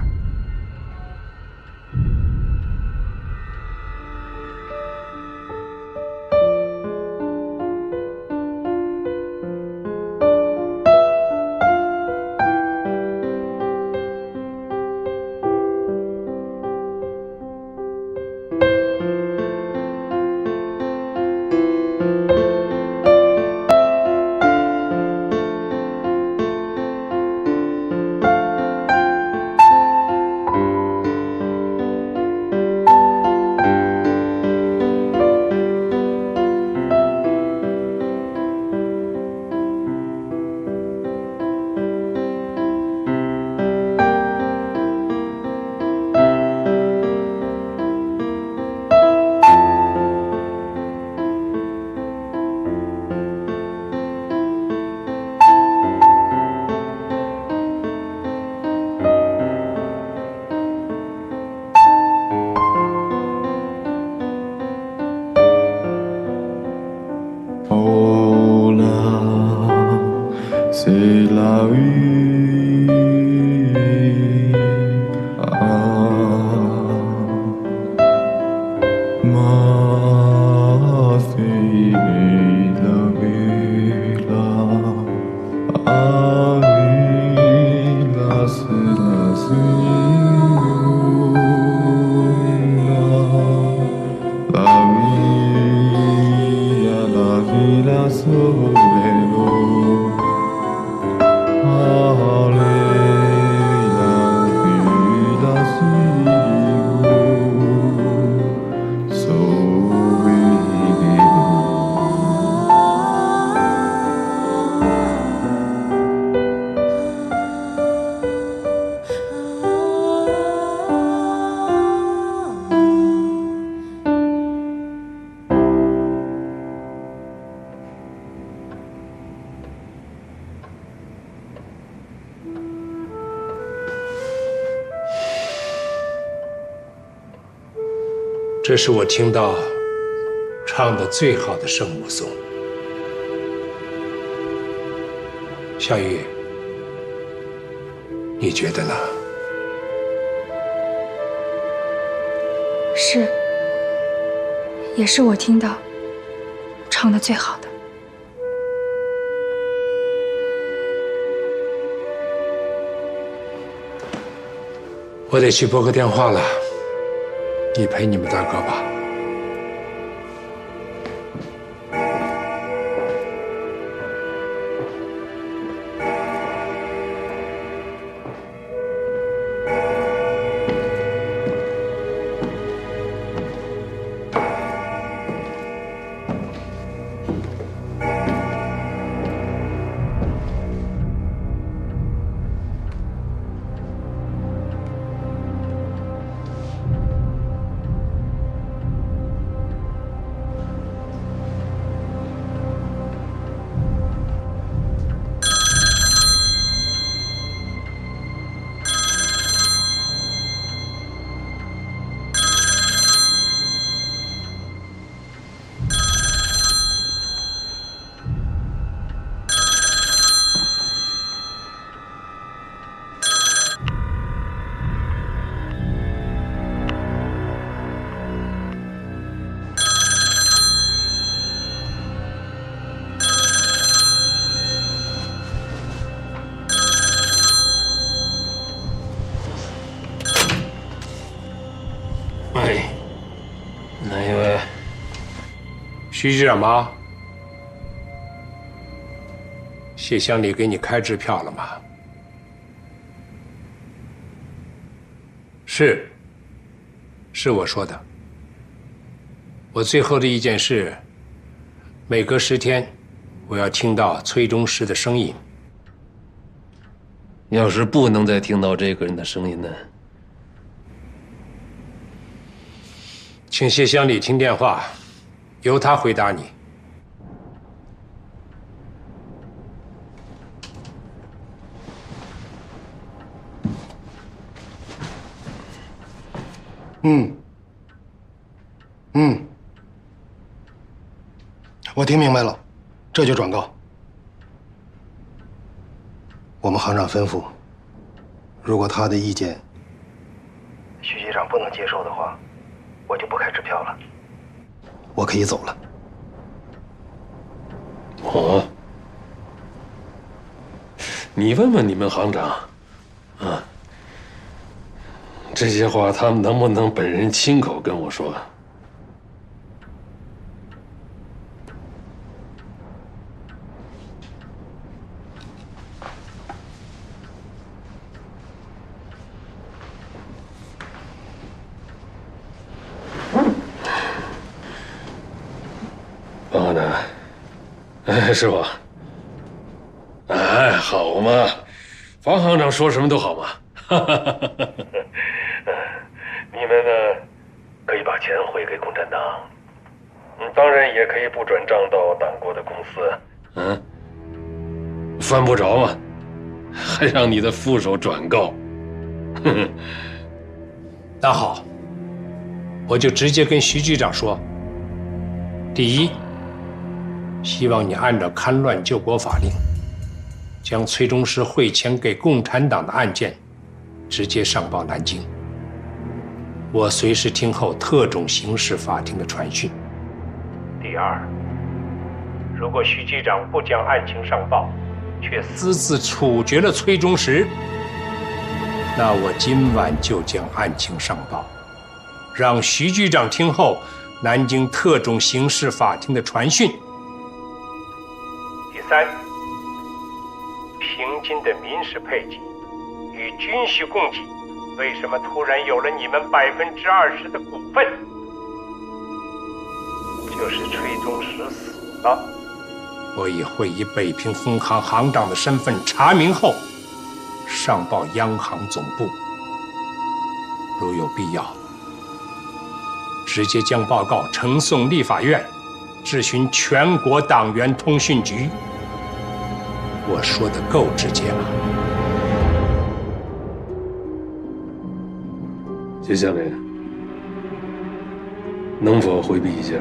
A: 这是我听到唱的最好的圣母颂。小玉，你觉得呢？
P: 是，也是我听到唱的最好的。
A: 我得去拨个电话了。你陪你们大哥吧。
L: 哎，哪一位？
A: 徐局长吗？谢乡里给你开支票了吗？是我说的。我最后的意见是，每隔10天，我要听到崔中石的声音。
L: 要是不能再听到这个人的声音呢？
A: 请谢乡里听电话，由他回答你。
H: 我听明白了，这就转告。我们行长吩咐，如果他的意见徐局长不能接受的话，我就不开支票了，我可以走了。
L: 你问问你们行长，啊，这些话他们能不能本人亲口跟我说？方行长，哎，师傅，哎，好嘛，方行长说什么都好嘛。你们呢，可以把钱汇给共产党，当然也可以不转账到党国的公司，犯不着嘛，还让你的副手转告。
A: 那好，我就直接跟徐局长说。第一，希望你按照戡乱救国法令，将崔中实汇钱给共产党的案件直接上报南京。我随时听候特种刑事法庭的传讯。第二，如果徐局长不将案情上报，却私自处决了崔中实，那我今晚就将案情上报，让徐局长听候南京特种刑事法庭的传讯。第三，平津的民事配给与军需供给，为什么突然有了你们20%的股份？就是崔中实死了，我也会以北平分行行长的身份查明后，上报央行总部。如有必要，直接将报告呈送立法院，质询全国党员通讯局。我说的够直接了。
L: 接下来能否回避一下？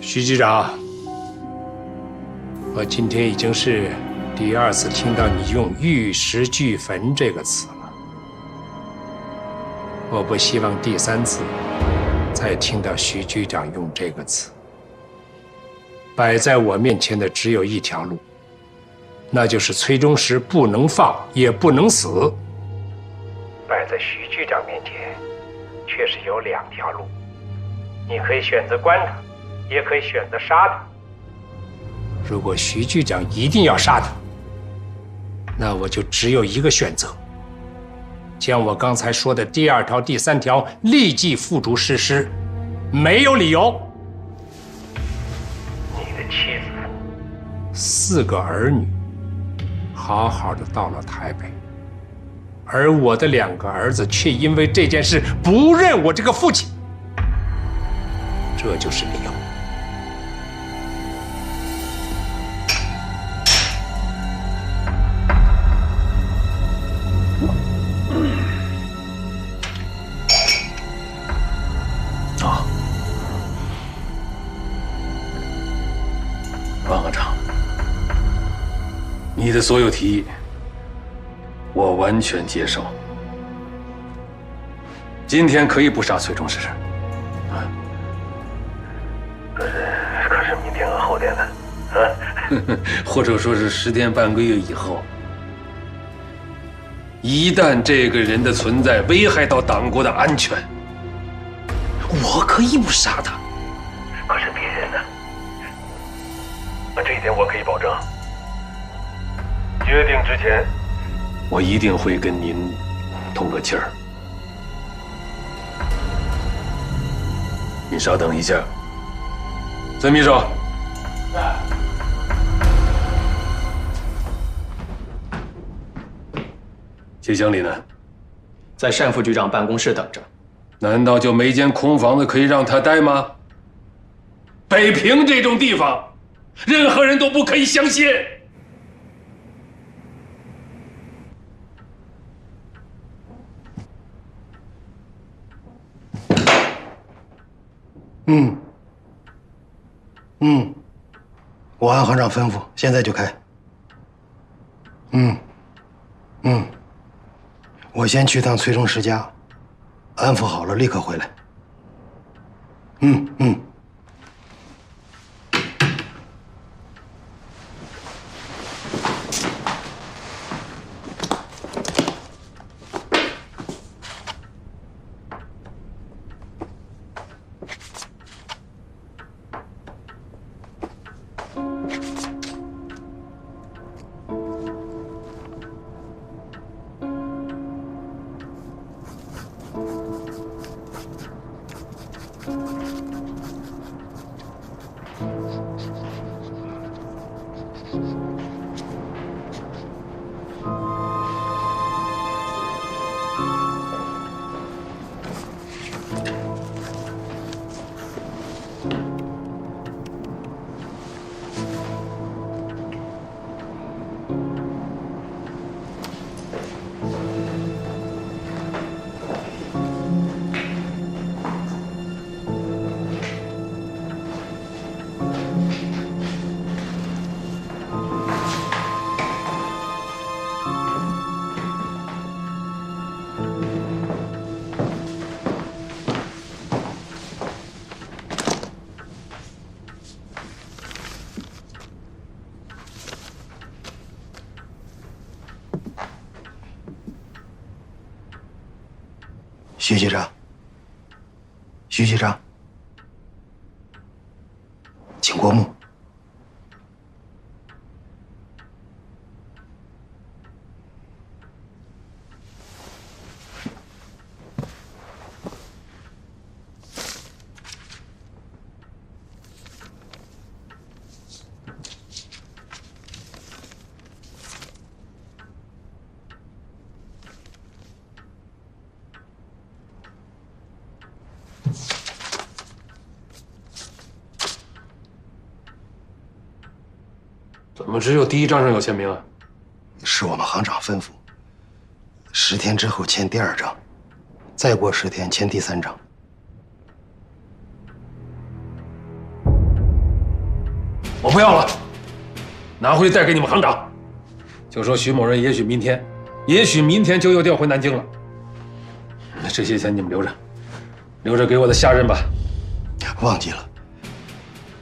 A: 徐局长，我今天已经是第2次听到你用玉石俱焚这个词了。我不希望第3次再听到徐局长用这个词。摆在我面前的只有一条路，那就是崔中实不能放，也不能死。摆在徐局长面前，却是有2条路，你可以选择关他，也可以选择杀他。如果徐局长一定要杀他，那我就只有一个选择，将我刚才说的第2条、第3条立即付诸实施，没有理由。你的妻子、4个儿女，好好的到了台北，而我的2个儿子却因为这件事不认我这个父亲，这就是理由。
L: 你的所有提议，我完全接受。今天可以不杀崔中实，
I: 可是明天和后天呢？
L: 或者说是10天半个月以后，一旦这个人的存在危害到党国的安全，我可以不杀他。
I: 可是别人呢？这一点我可以保证。决定之前，
L: 我一定会跟您通个气儿。您稍等一下，孙秘书。谢经理呢？
K: 在单副局长办公室等着。
L: 难道就没间空房子可以让他待吗？北平这种地方，任何人都不可以相信。
H: 我按行长吩咐，现在就开。我先去趟崔中实家，安抚好了立刻回来。徐局长，徐局长，请过目。
L: 怎么只有第一张上有签名啊？
H: 是我们行长吩咐，10天之后签第2张，再过10天签第3张。
L: 我不要了，拿回去带给你们行长，就说徐某人也许明天就又调回南京了。这些钱你们留着给我的下任吧。
H: 忘记了，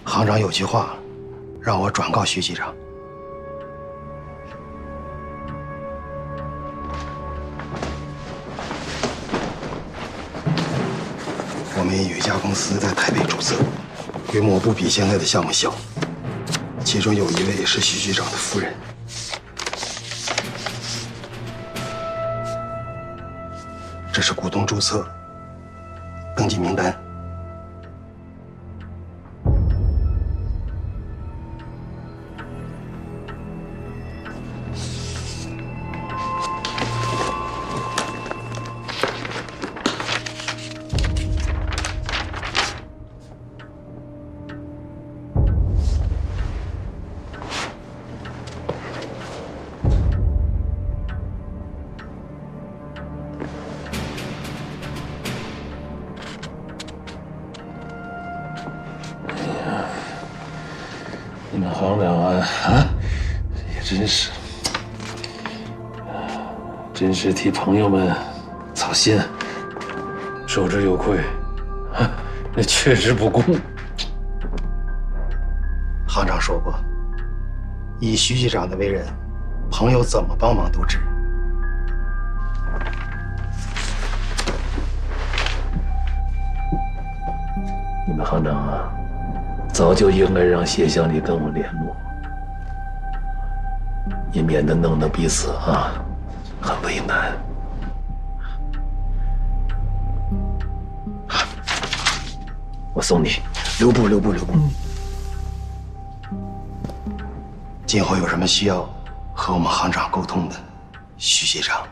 H: 行长有句话，让我转告徐局长。我们有一家公司在台北注册，规模不比现在的项目小，其中有一位是徐局长的夫人。这是股东注册登记名单。
L: 你们行长啊，也真是替朋友们操心，受之有愧，那确实不公。
H: 行长说过，以徐局长的为人，朋友怎么帮忙都值。
L: 你们行长啊，早就应该让谢乡里跟我联络，也免得弄得彼此很为难。我送你，
H: 留步。今后有什么需要和我们行长沟通的，徐局长，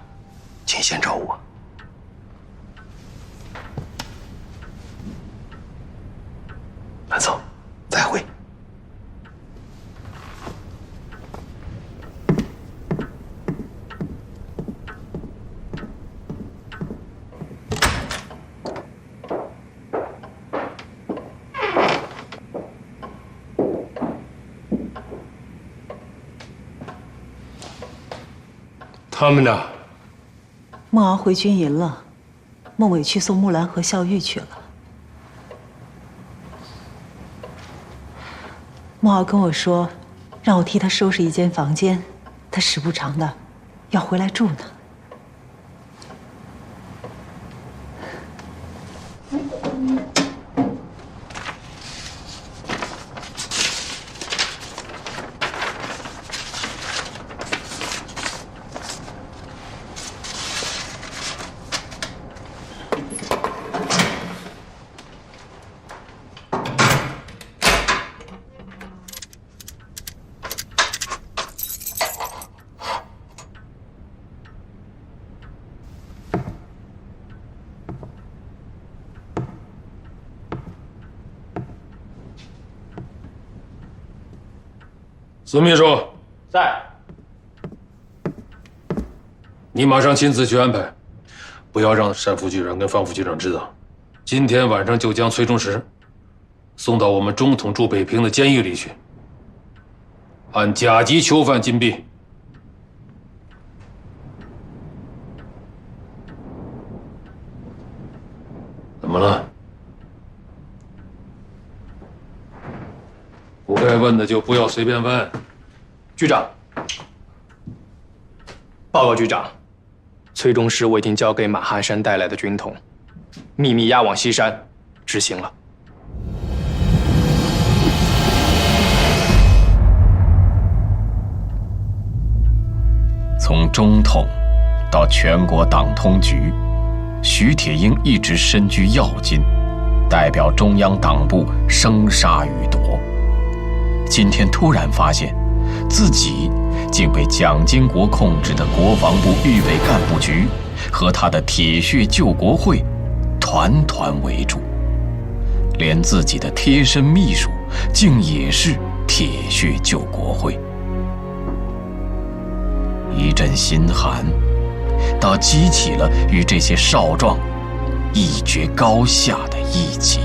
H: 请先找我。慢走，再会。
L: 他们呢？
Q: 孟敖回军营了，孟伟去送木兰和孝玉去了。孟敖跟我说，让我替他收拾一间房间，他时不常的要回来住呢。
L: 孙秘书
O: 在。
L: 你马上亲自去安排，不要让单副局长跟方副局长知道。今天晚上就将崔中石送到我们中统驻北平的监狱里去，按甲级囚犯禁闭。怎么了？不该问的就不要随便问。
K: 局长，报告局长，崔中石我已经交给马汉山带来的军统，秘密押往西山，执行了。
M: 从中统到全国党通局，徐铁英一直身居要津，代表中央党部生杀予夺。今天突然发现，自己竟被蒋经国控制的国防部预备干部局和他的铁血救国会团团围住，连自己的贴身秘书竟也是铁血救国会。一阵心寒，倒激起了与这些少壮一决高下的义气。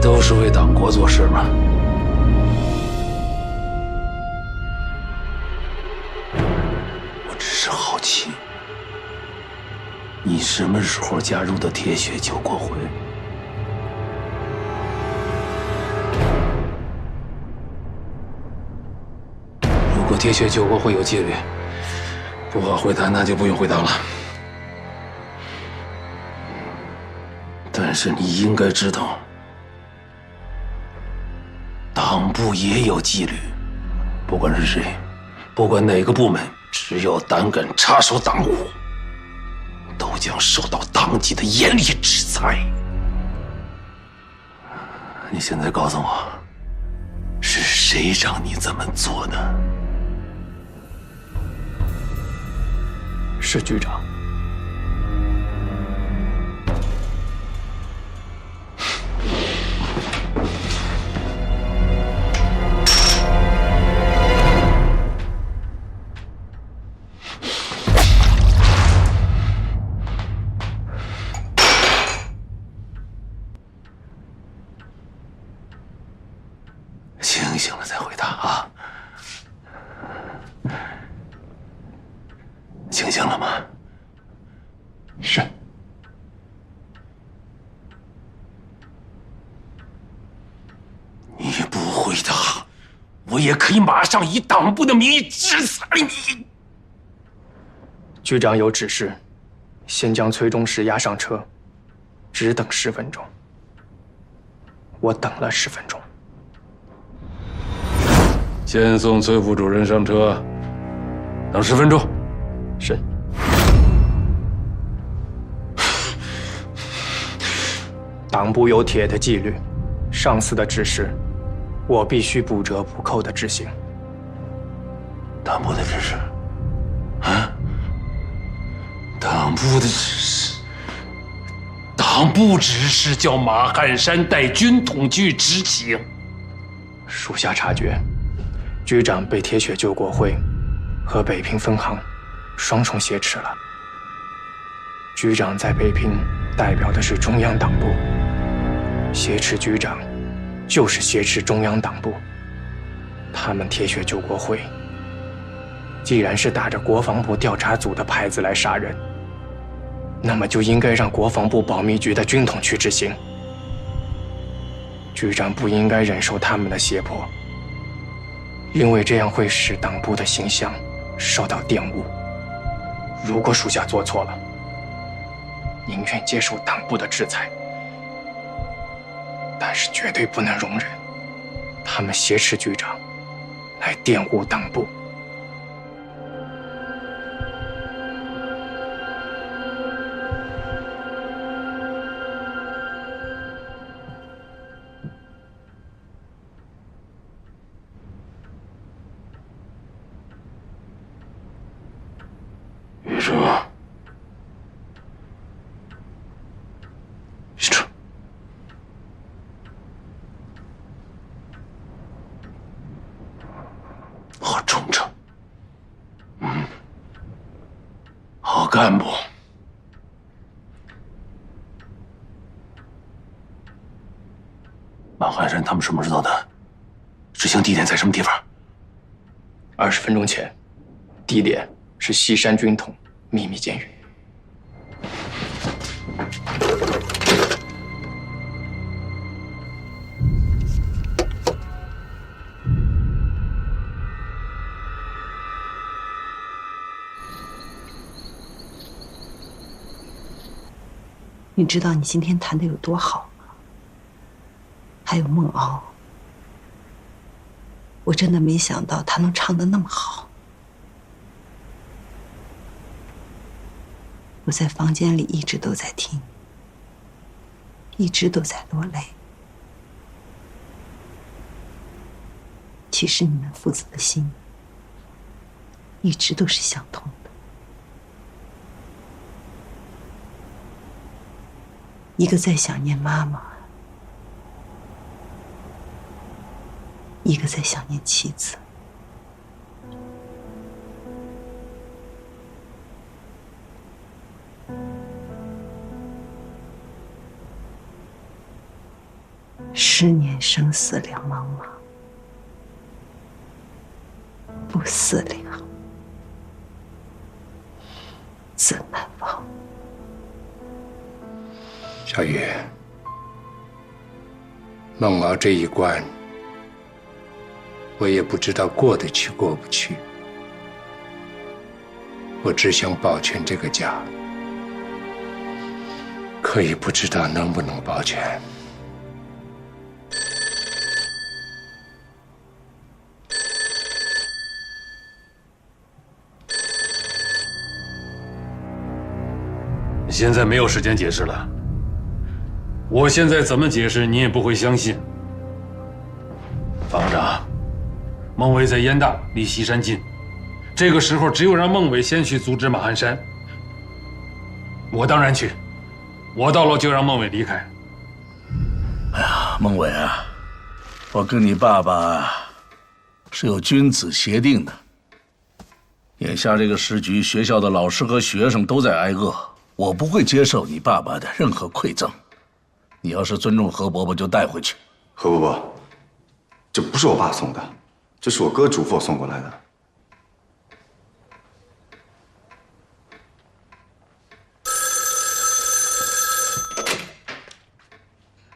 I: 都是为党国做事嘛。我只是好奇，你什么时候加入的铁血救国会？如果铁血救国会有纪律，不好回答，那就不用回答了。但是你应该知道，党部也有纪律，不管是谁，不管哪个部门，只要胆敢插手党务，都将受到党纪的严厉制裁。你现在告诉我，是谁让你这么做的？
K: 是局长。
I: 清醒了再回答啊！清醒了吗？
K: 是。
I: 你不回答，我也可以马上以党部的名义制裁你。
K: 局长有指示，先将崔中实押上车，只等10分钟。我等了10分钟。
L: 先送崔副主任上车，等10分钟。
K: 是。党部有铁的纪律，上司的指示，我必须不折不扣地执行。
I: 党部的指示，啊？党部的指示，党部指示叫马汉山带军统去执行。
K: 属下察觉，局长被铁血救国会和北平分行双重挟持了。局长在北平代表的是中央党部，挟持局长就是挟持中央党部。他们铁血救国会既然是打着国防部调查组的牌子来杀人，那么就应该让国防部保密局的军统去执行。局长不应该忍受他们的胁迫，因为这样会使党部的形象受到玷污。如果属下做错了，宁愿接受党部的制裁，但是绝对不能容忍他们挟持局长来玷污党部。
I: 余哲，余哲，好忠诚，好干部。马汉山他们什么时候到的？执行地点在什么地方
K: ？20分钟前，地点是西山军统秘密监狱。
Q: 你知道你今天弹得有多好吗？还有孟敖，我真的没想到他能唱得那么好。我在房间里一直都在听，一直都在落泪。其实你们父子的心一直都是相通的。一个在想念妈妈，一个在想念妻子。10年生死两茫茫，不思量，怎难忘？
L: 小雨，孟敖这一关，我也不知道过得去过不去。我只想保全这个家，可也不知道能不能保全。现在没有时间解释了。我现在怎么解释，你也不会相信。方行长，孟伟在燕大，离西山近，这个时候只有让孟伟先去阻止马鞍山。我当然去，我到了就让孟伟离开。
J: 哎呀，孟伟啊，我跟你爸爸是有君子协定的。眼下这个时局，学校的老师和学生都在挨饿，我不会接受你爸爸的任何馈赠。你要是尊重何伯伯，就带回去。
C: 何伯伯，这不是我爸送的，这是我哥嘱咐我送过来的。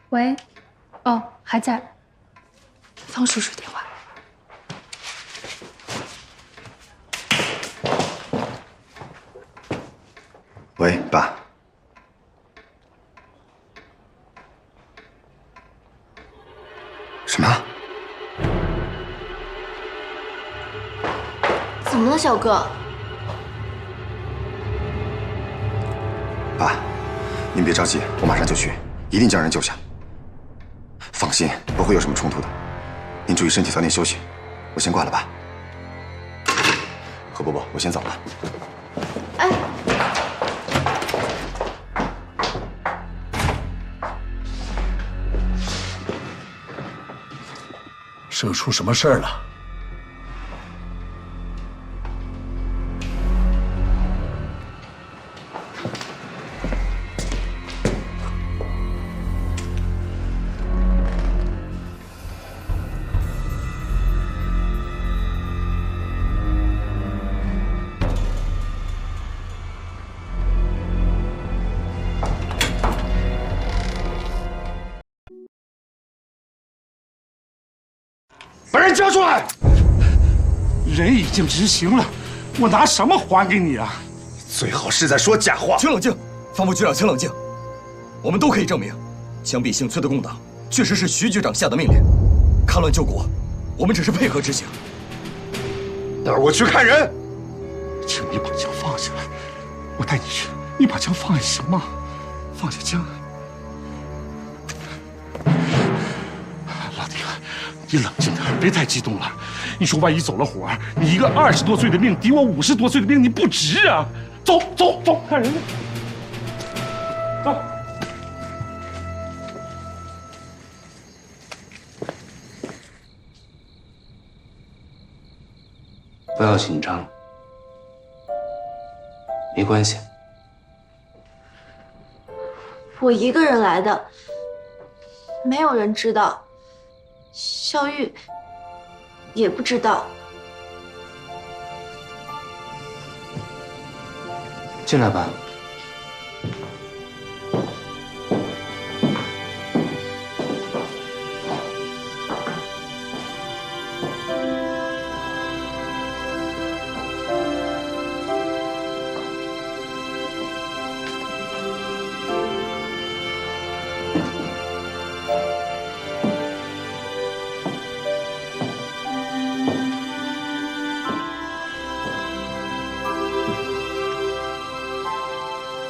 P: 喂，哦，还在。方叔叔电话。
C: 喂，爸。什么？
B: 怎么了，小哥？
C: 爸，您别着急，我马上就去，一定将人救下。放心，不会有什么冲突的。您注意身体，早点休息。我先挂了，爸。何伯伯，我先走了。
B: 哎，
J: 是又出什么事儿了？
R: 把人交出来！人已经执行了，我拿什么还给你啊？
C: 最好是在说假话。
S: 请冷静，方副局长，请冷静。我们都可以证明，枪毙姓崔的共党确实是徐局长下的命令。戡乱救国，我们只是配合执行。
C: 那我去看人。
R: 请你把枪放下来，我带你去。你把枪放下行吗？放下枪。老丁，你冷静点，别太激动了。你说万一走了火，你一个20多岁的命抵我50多岁的命，你不值啊！走走走，看人去。走。
I: 不要紧张，没关系。
B: 我一个人来的，没有人知道。小玉，也不知道。
K: 进来吧。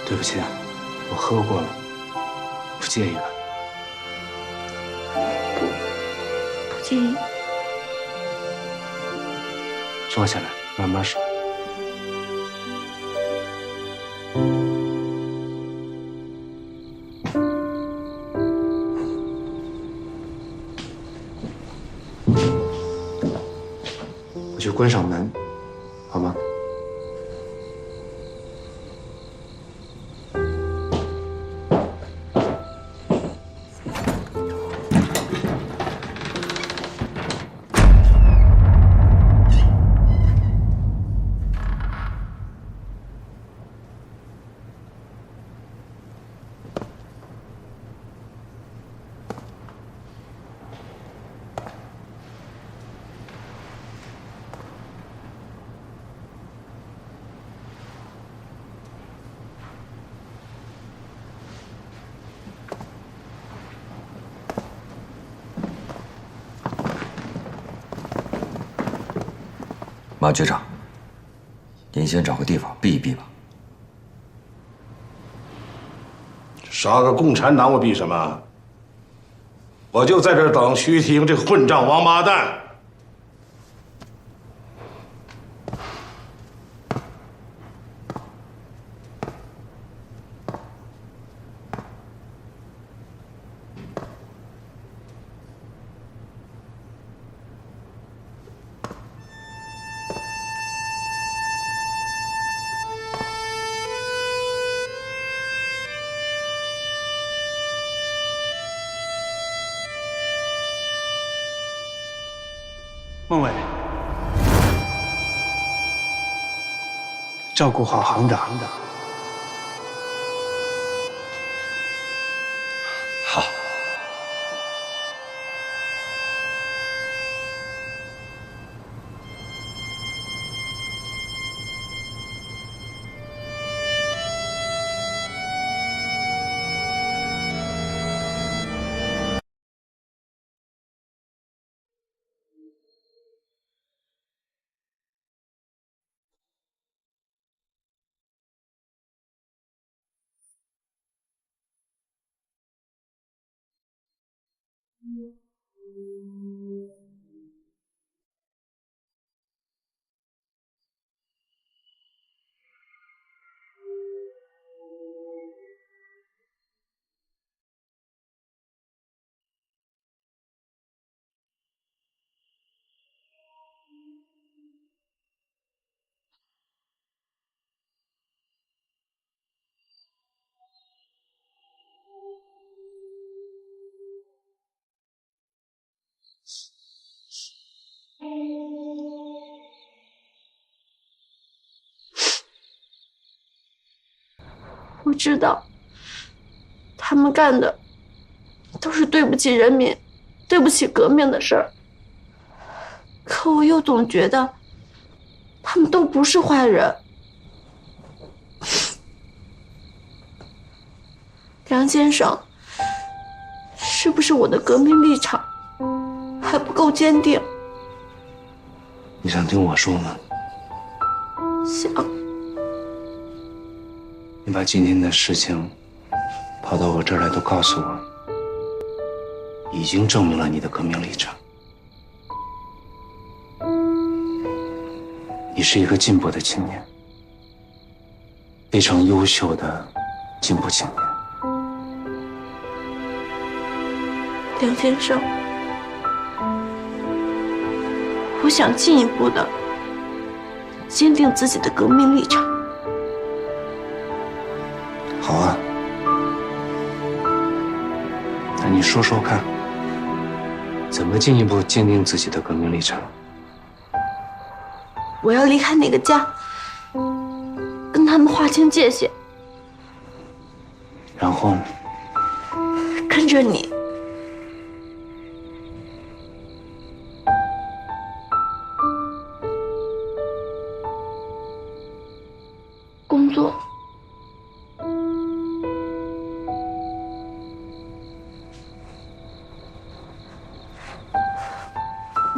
K: 对不起，我喝过了，不介意吧？
B: 不介意。
K: 坐下来，慢慢说。我去关上门，好吗？
S: 马局长，您先找个地方避一避吧。
J: 杀个共产党，我避什么？我就在这儿等徐铁英这混账王八蛋。
F: 孟伟，照顾好行长。
S: 好。
B: 我知道，他们干的都是对不起人民、对不起革命的事儿。可我又总觉得，他们都不是坏人。梁先生，是不是我的革命立场还不够坚定？
K: 你想听我说吗？
B: 想。
K: 你把今天的事情跑到我这儿来都告诉我，已经证明了你的革命立场。你是一个进步的青年，非常优秀的进步青年。
B: 梁先生，我想进一步的坚定自己的革命立场。
K: 好啊，那你说说看，怎么进一步坚定自己的革命立场？
B: 我要离开那个家，跟他们划清界限。
F: 然后呢？
B: 跟着你。工作。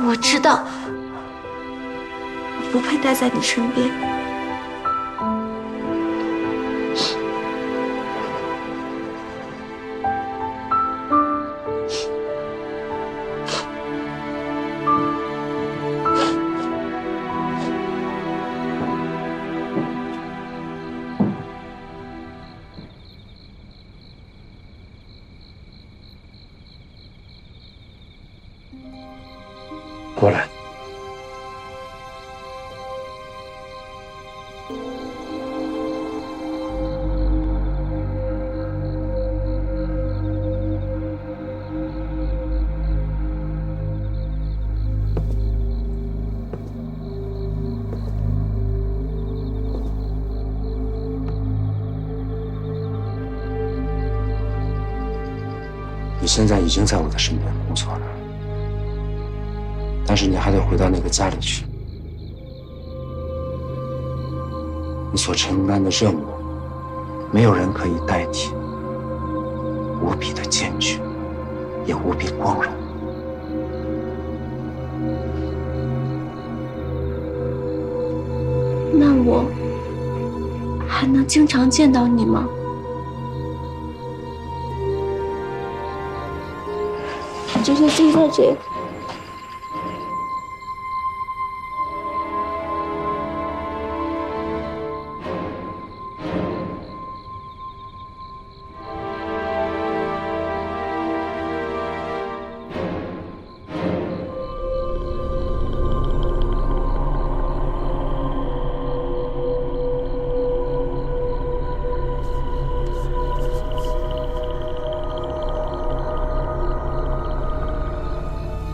B: 我知道，我不配待在你身边。
K: 过来。
F: 你现在已经在我的身边工作了。但是你还得回到那个家里去，你所承担的任务，没有人可以代替，无比的艰巨，也无比光荣。
B: 那我还能经常见到你吗？就像现在这样。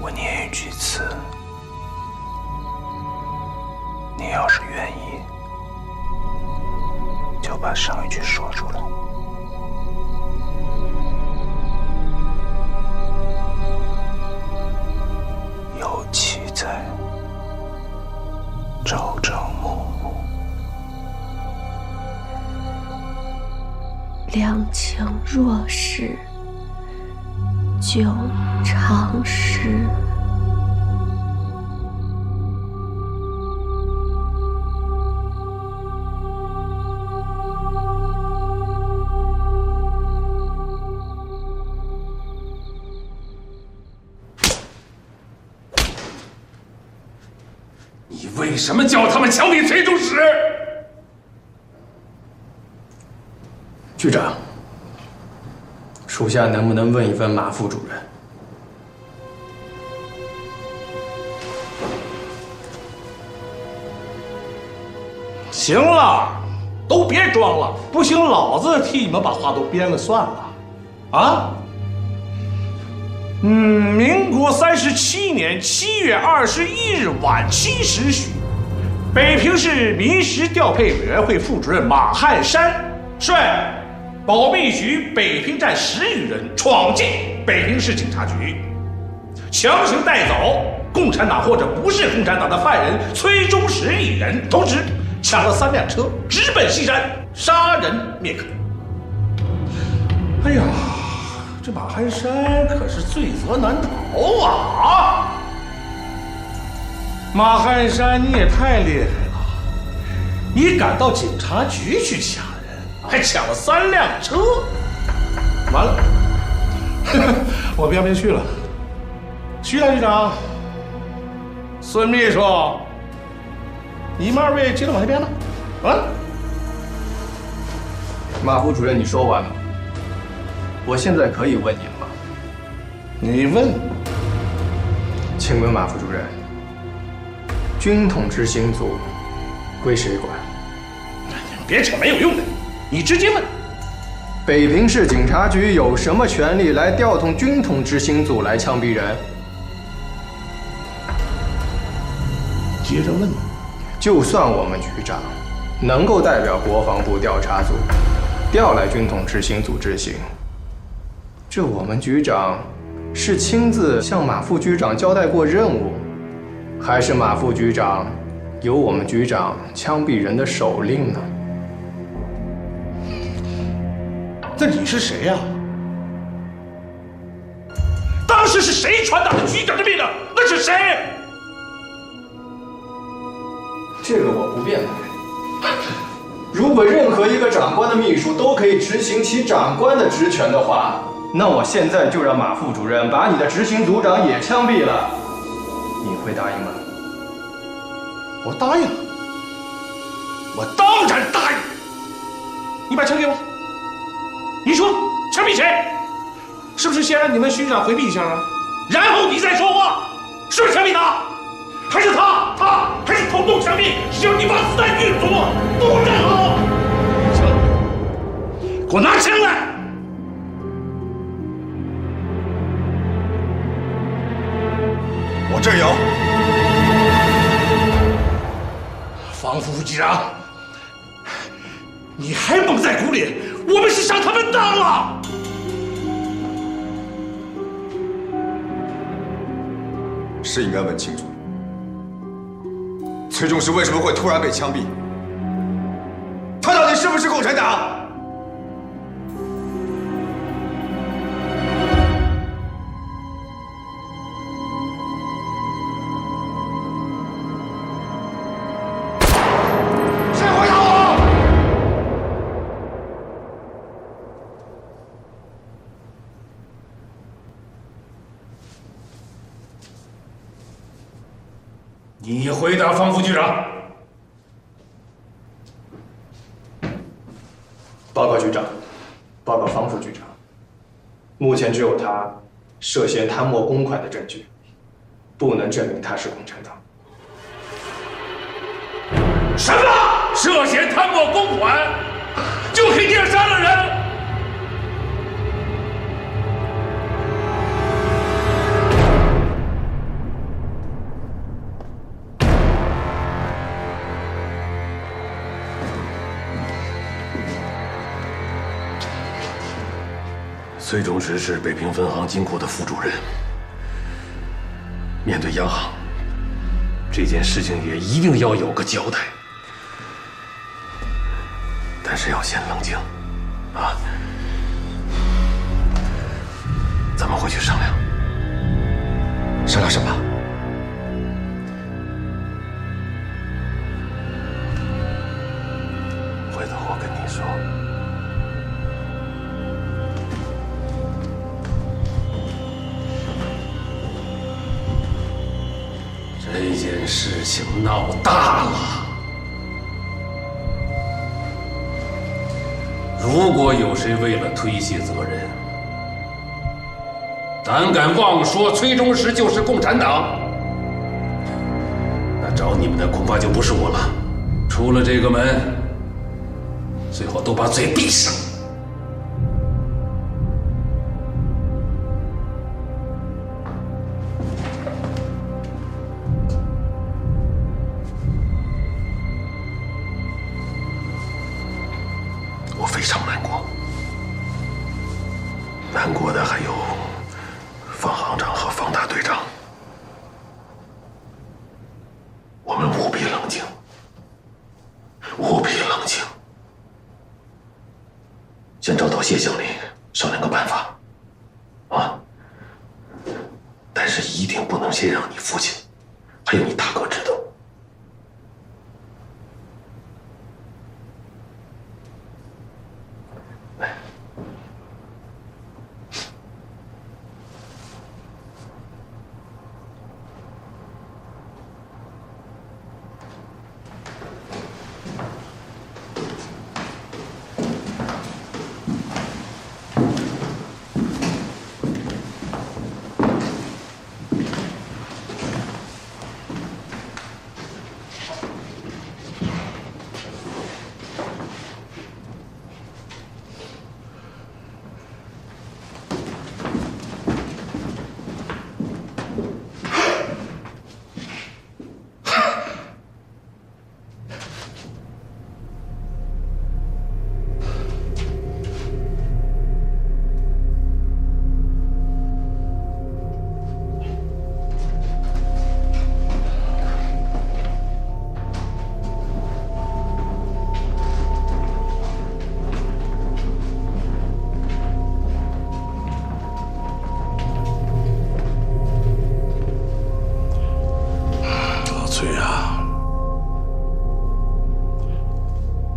F: 我念一句词，你要是愿意，就把上一句说出来。有期在，朝朝暮暮。
B: 两情若是，久长时。
L: 你为什么叫他们枪毙崔中实？
K: 局长，属下能不能问一问马副主任？
R: 行了，都别装了，不行，老子替你们把话都编了算了。啊？民国37年7月21日晚7时许，北平市民事调配委员会副主任马汉山率保密局北平站10余人闯进北平市警察局，强行带走共产党或者不是共产党的犯人崔中实一人，同时抢了3辆车，直奔西山，杀人灭口。哎呀，这马汉山可是罪责难逃啊！马汉山，你也太厉害了，你敢到警察局去抢人，还抢了3辆车，完了，我编不下去了。徐大局长，孙秘书，你们2位接着往下编吧。啊？
K: 马副主任，你说完了？我现在可以问您吗？
R: 你问。
K: 请问马副主任，军统执行组归谁管？
R: 别扯没有用的，你直接问。
K: 北平市警察局有什么权利来调动军统执行组来枪毙人？
R: 接着问。
K: 就算我们局长能够代表国防部调查组调来军统执行组执行，这我们局长是亲自向马副局长交代过任务，还是马副局长有我们局长枪毙人的手令呢？
R: 那你是谁呀？当时是谁传达的局长的命令？那是谁？
K: 这个我不辩白。如果任何一个长官的秘书都可以执行其长官的职权的话，那我现在就让马副主任把你的执行组长也枪毙了，你会答应吗？
R: 我答应，我当然答应。你把枪给我。你说枪毙谁？是不是先让你们徐局长回避一下啊？然后你再说话，是不是枪毙他？还是他还是统统枪毙？只有你把子弹运足，都站好。枪，给我拿枪来！
C: 我这儿有。
R: 方副局长，你还蒙在鼓里？我们是上他们当了。
C: 是应该问清楚，崔中实为什么会突然被枪毙？他到底是不是共产党？
R: 谁回答我？你回答方副局长。
K: 报告局长，报告方副局长，目前只有他涉嫌贪墨公款的证据，不能证明他是共产党。
R: 什么？涉嫌贪墨公款就可以这样杀了人？
I: 崔中实是北平分行金库的副主任，面对央行，这件事情也一定要有个交代。但是要先冷静，啊！咱们回去商量。商量什么？回头我跟你说。这件事情闹大了，如果有谁为了推卸责任，胆敢妄说崔中实就是共产党，那找你们的恐怕就不是我了。出了这个门，最好都把嘴闭上。我非常难过，难过的还有方行长和方大队长。我们务必冷静，务必冷静。先找到谢经理商量个办法，啊！但是一定不能先让你父亲，还有你大哥知道。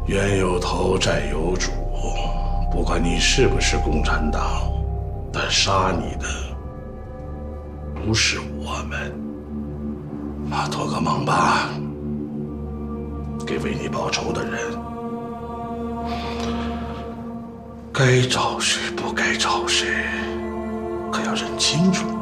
J: 冤有头债有主，不管你是不是共产党，但杀你的不是我们。托个梦吧，给为你报仇的人，该找谁不该找谁，可要认清楚啊。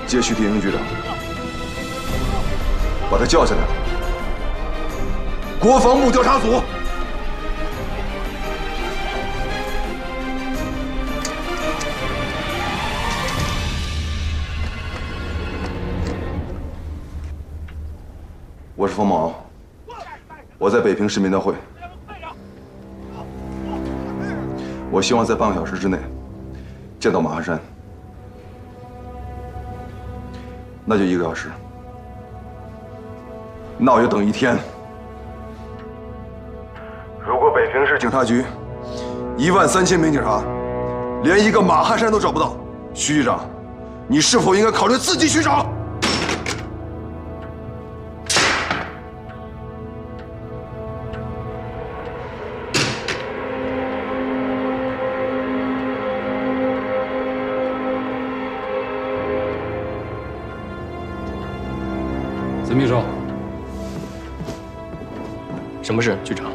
C: 接徐铁英局长，把他叫下来。国防部调查组，我是冯某敖，我在北平市民代会，我希望在半个小时之内见到马汉山。那就1个小时，那我就等1天。如果北平市警察局13000名警察连一个马汉山都找不到，徐局长，你是否应该考虑自己去找？
K: 孙秘书，什么事，局长？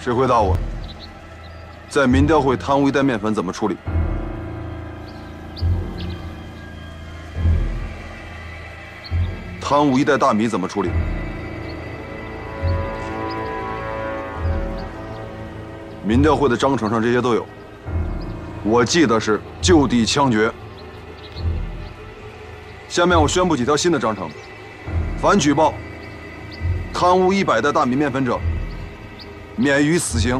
C: 谁回答我？在民调会贪污1袋面粉怎么处理？贪污1袋大米怎么处理？民调会的章程上这些都有。我记得是就地枪决。下面我宣布几条新的章程：凡举报贪污100袋大米面粉者，免于死刑；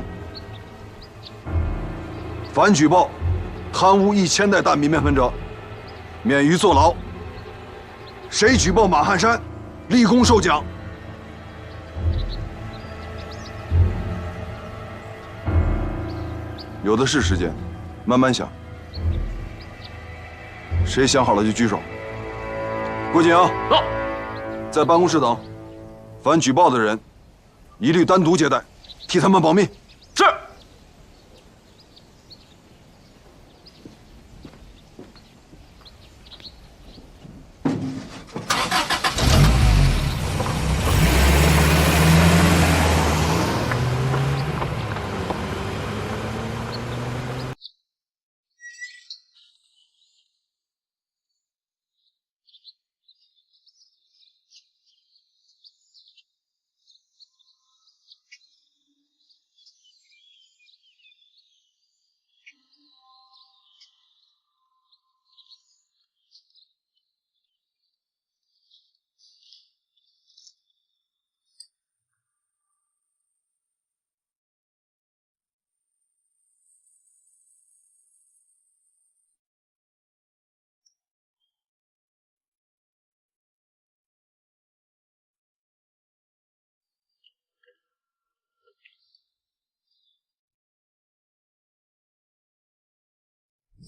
C: 凡举报贪污1000袋大米面粉者，免于坐牢。谁举报马汉山，立功受奖。有的是时间，慢慢想。谁想好了就举手。郭景阳，到，在办公室等。凡举报的人，一律单独接待，替他们保密。是。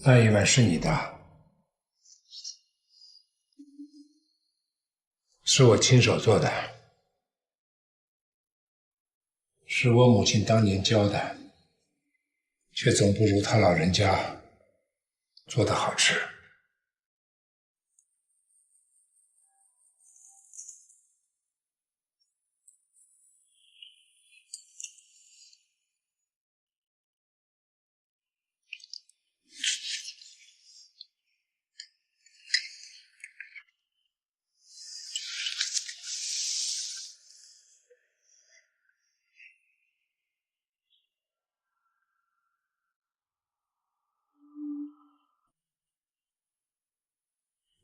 A: 那一碗是你的，是我亲手做的，是我母亲当年教的，却总不如她老人家做的好吃。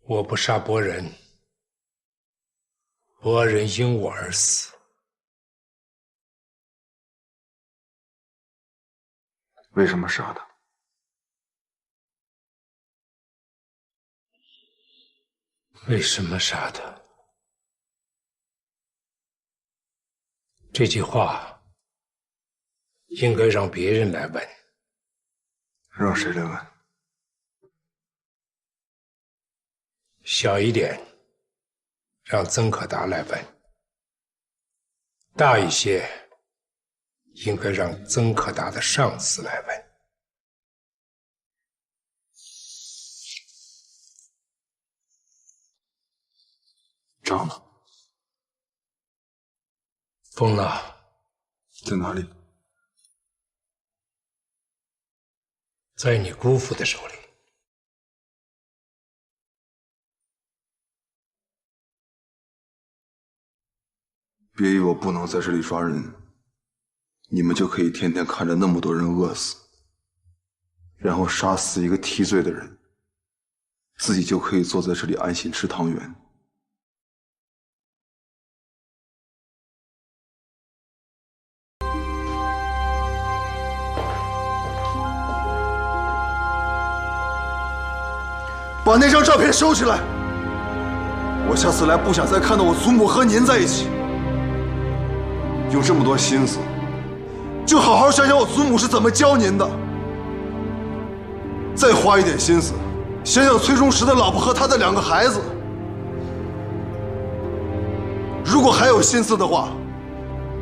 A: 我不杀伯仁，伯仁因我而死。
C: 为什么杀他？
A: 为什么杀他？这句话应该让别人来问。
C: 让谁来问？
A: 小一点，让曾可达来问；大一些，应该让曾可达的上司来问。
C: 张呢？
A: 疯了。
C: 在哪里？
A: 在你姑父的手里。
C: 别以为我不能在这里抓人，你们就可以天天看着那么多人饿死，然后杀死一个提罪的人，自己就可以坐在这里安心吃汤圆。把那张照片收起来，我下次来不想再看到我祖母和您在一起。用这么多心思，就好好想想我祖母是怎么教您的。再花一点心思，想想崔中实的老婆和他的2个孩子。如果还有心思的话，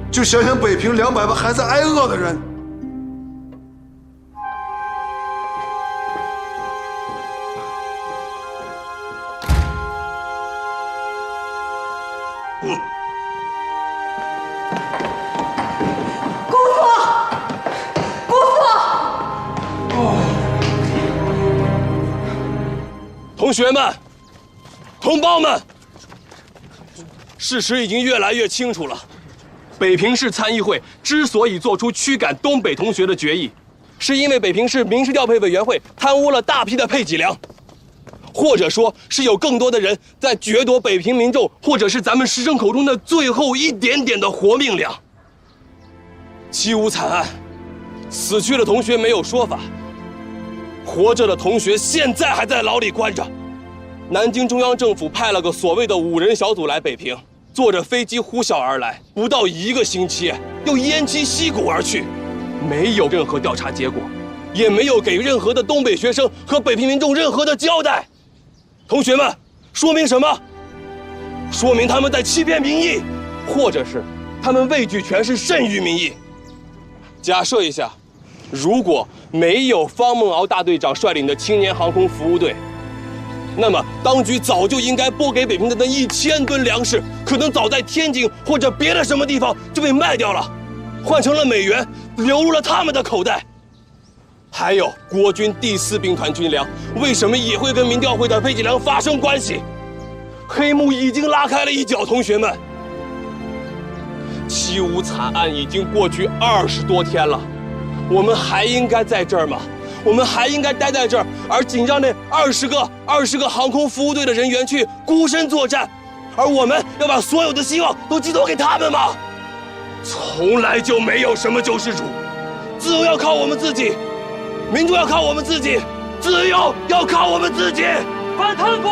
C: 就想想北平200万还在挨饿的人。
T: 同学们，同胞们，事实已经越来越清楚了。北平市参议会之所以做出驱赶东北同学的决议，是因为北平市民事调配委员会贪污了大批的配给粮，或者说是有更多的人在掠夺北平民众或者是咱们师生口中的最后一点点的活命粮。七五惨案，死去的同学没有说法，活着的同学现在还在牢里关着。南京中央政府派了个所谓的5人小组来北平，坐着飞机呼啸而来，不到1个星期又偃旗息鼓而去，没有任何调查结果，也没有给任何的东北学生和北平民众任何的交代。同学们，说明什么？说明他们在欺骗民意，或者是他们畏惧权势甚于民意。假设一下，如果没有方梦敖大队长率领的青年航空服务队，那么当局早就应该拨给北平的那1000吨粮食，可能早在天津或者别的什么地方就被卖掉了，换成了美元，流入了他们的口袋。还有国军第4兵团军粮，为什么也会跟民调会的配给粮发生关系？黑幕已经拉开了一角，同学们。75惨案已经过去20多天了，我们还应该在这儿吗？我们还应该待在这儿，而紧让那20个航空服务队的人员去孤身作战，而我们要把所有的希望都寄托给他们吗？从来就没有什么救世主，自由要靠我们自己，民主要靠我们自己，自由要靠我们自己。反贪腐，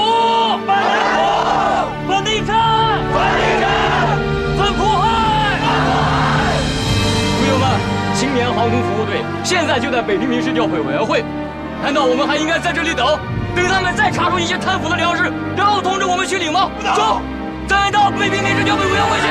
T: 反贪腐，反地产，反地产，反迫害，反迫害。
U: 朋友们，青年航空服务队现在就在北平民事调配委员会，难道我们还应该在这里等他们再查出一些贪腐的粮食，然后通知我们去领吗？走，再到北平民事调配委员会去。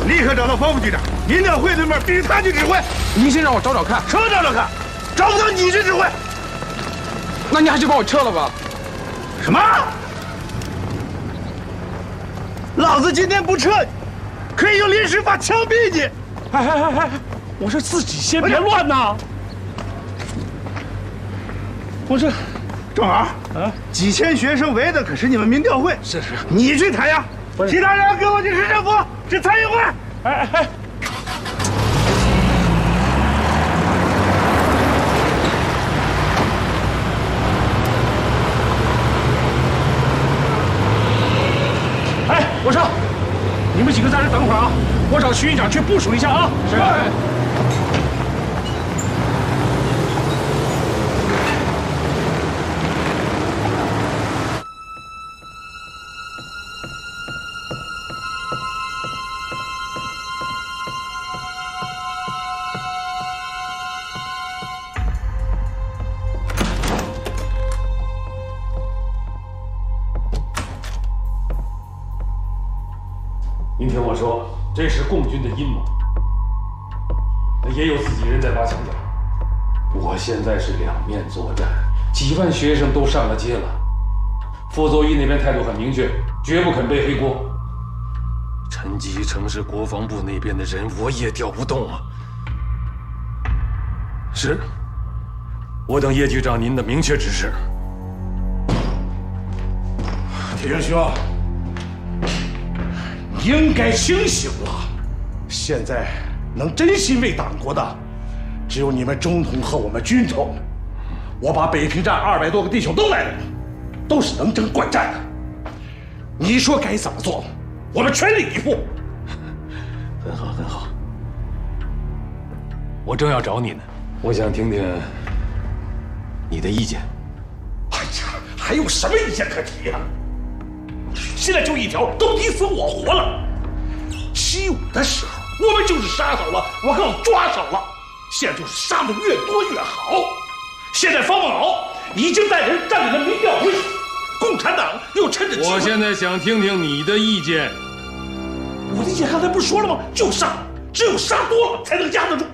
E: 立刻找到方副局长，民调会对面必须他去指挥。
V: 您先让我找找看。
E: 什么找找看？找不到你去指挥。
V: 那你还是把我撤了吧。
E: 什么？老子今天不撤你，可以用临时法枪毙你。
R: 哎，我说自己先别乱呐。我这
E: 正好啊，几千学生围的可是你们民调会。
R: 是，
E: 你去谈呀，其他人跟我去市政府，去参议会。
R: 我说，你们几个在这等会儿啊，我找徐局长去部署一下啊。是。
L: 您听我说，这是共军的阴谋，也有自己人在挖墙脚。我现在是两面作战，几万学生都上了街了。傅作义那边态度很明确，绝不肯背黑锅。陈吉成是国防部那边的人，我也调不动啊。是，我等叶局长您的明确指示。
R: 铁英兄，应该清醒了。现在能真心为党国的，只有你们中统和我们军统。我把北平站200多个弟兄都来了，都是能征惯战的。你说该怎么做，我们全力以赴。
L: 很好，很好。我正要找你呢，我想听听你的意见。
R: 哎呀，还有什么意见可提呀？现在就一条，都你死我活了。75的时候，我们就是杀手了，我告诉抓手了。现在就是杀的越多越好。现在方孟敖已经带人占领了民调会，共产党又趁着机会。
L: 我现在想听听你的意见。
R: 我的意见刚才不是说了吗？就杀，只有杀多了才能压得住。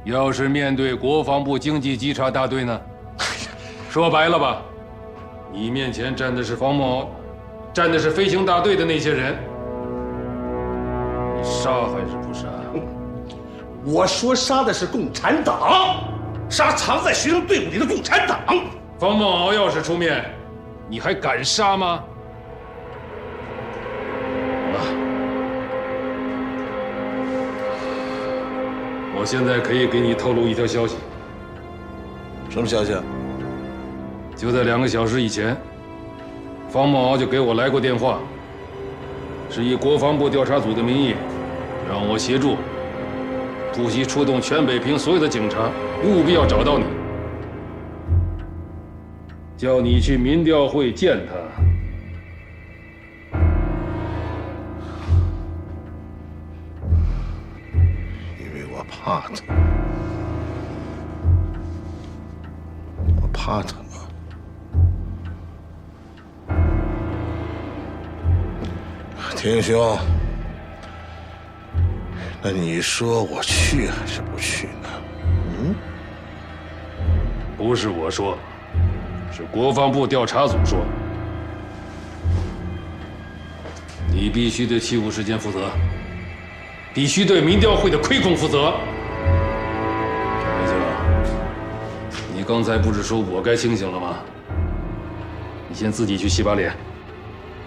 L: 要是面对国防部经济稽查大队呢？说白了吧，你面前站的是方孟敖，站的是飞行大队的那些人，你杀还是不杀？
R: 我说杀的是共产党，杀藏在学生队伍里的共产党。
L: 方孟敖要是出面，你还敢杀吗？我现在可以给你透露一条消息。
R: 什么消息？
L: 就在2个小时以前，方孟敖就给我来过电话，是以国防部调查组的名义，让我协助突袭出动全北平所有的警察，务必要找到你，叫你去民调会见他。
R: 怕他，我怕他吗？田英兄，那你说我去还是不去呢？
L: 不是我说，是国防部调查组说，你必须对75事件负责，必须对民调会的亏空负责。你刚才不是说我该清醒了吗？先自己去洗把脸，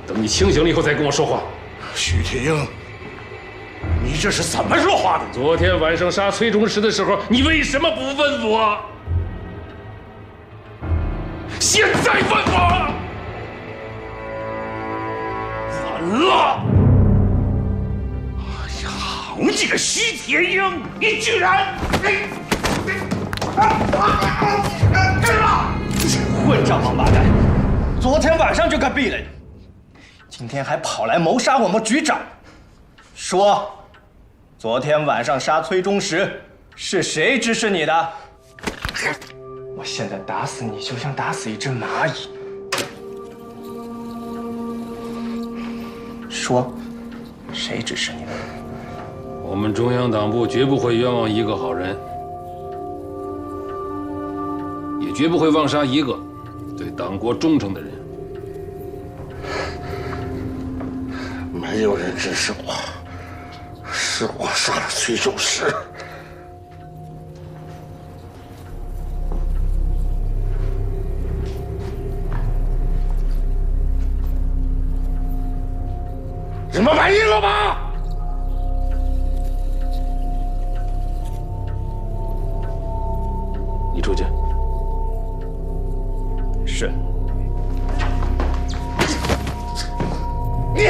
L: 等你清醒了以后再跟我说话。
J: 许铁英，你这是怎么说话的？
L: 昨天晚上杀崔中石的时候，你为什么不问我？现在问我！完了！
J: 哎呀，好你个许铁英，你居然！
D: 混账王八蛋！昨天晚上就该毙了你，今天还跑来谋杀我们局长。说，昨天晚上杀崔中石是谁指使你的？我现在打死你就像打死一只蚂蚁。说，谁指使你的？
L: 我们中央党部绝不会冤枉一个好人，也绝不会妄杀一个对党国忠诚的人。
J: 没有人指使我，是我杀了崔中石。你们满意了吗？
L: 你出去。
D: 是。
J: 你，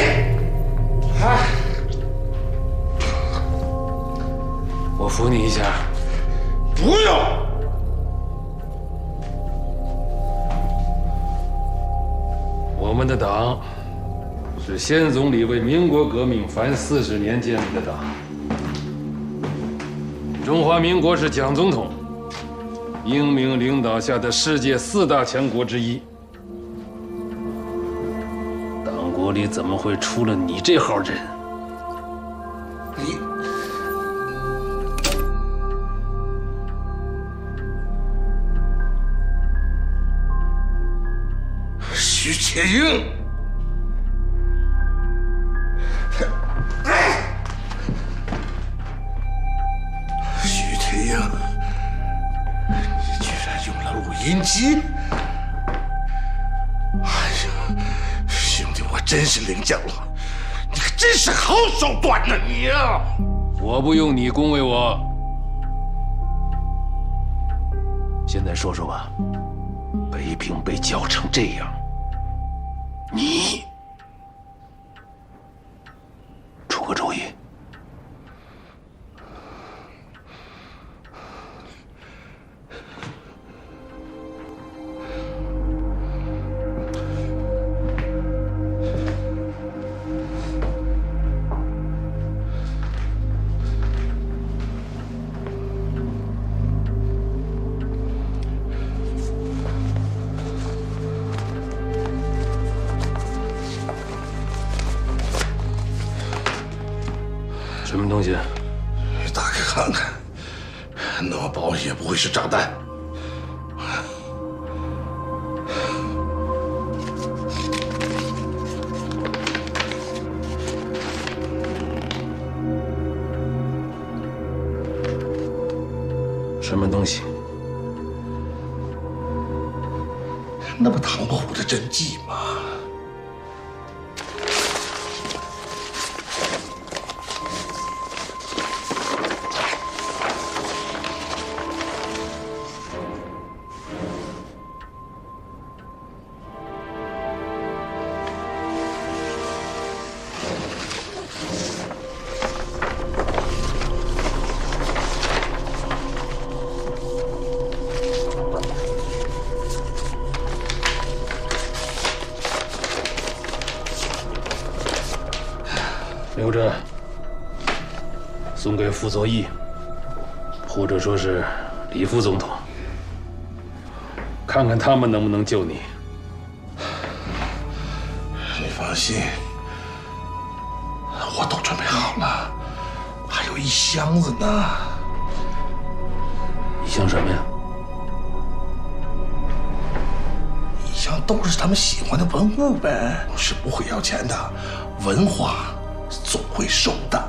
L: 我扶你一下。
J: 不用。
L: 我们的党是先总理为民国革命凡40年建立的党。中华民国是蒋总统英明领导下的世界4大强国之一。党国里怎么会出了你这号人？
J: 你，许铁英。许铁英，你居然用了录音机！哎呀，兄弟，我真是领奖了，你可真是好手段呐你啊！
L: 我不用你恭维我。现在说说吧，北平被搅成这样，你出个主意。什么东西？
J: 打开看看，那么薄也不会是炸弹。
L: 什么东西？
J: 那不唐伯虎的真迹吗？
L: 留着送给傅作义，或者说是李副总统，看看他们能不能救你。
J: 你放心，我都准备好了，还有一箱子呢。
L: 一箱什么呀？
J: 一箱都是他们喜欢的文物呗，是不会要钱的，文化总会收的。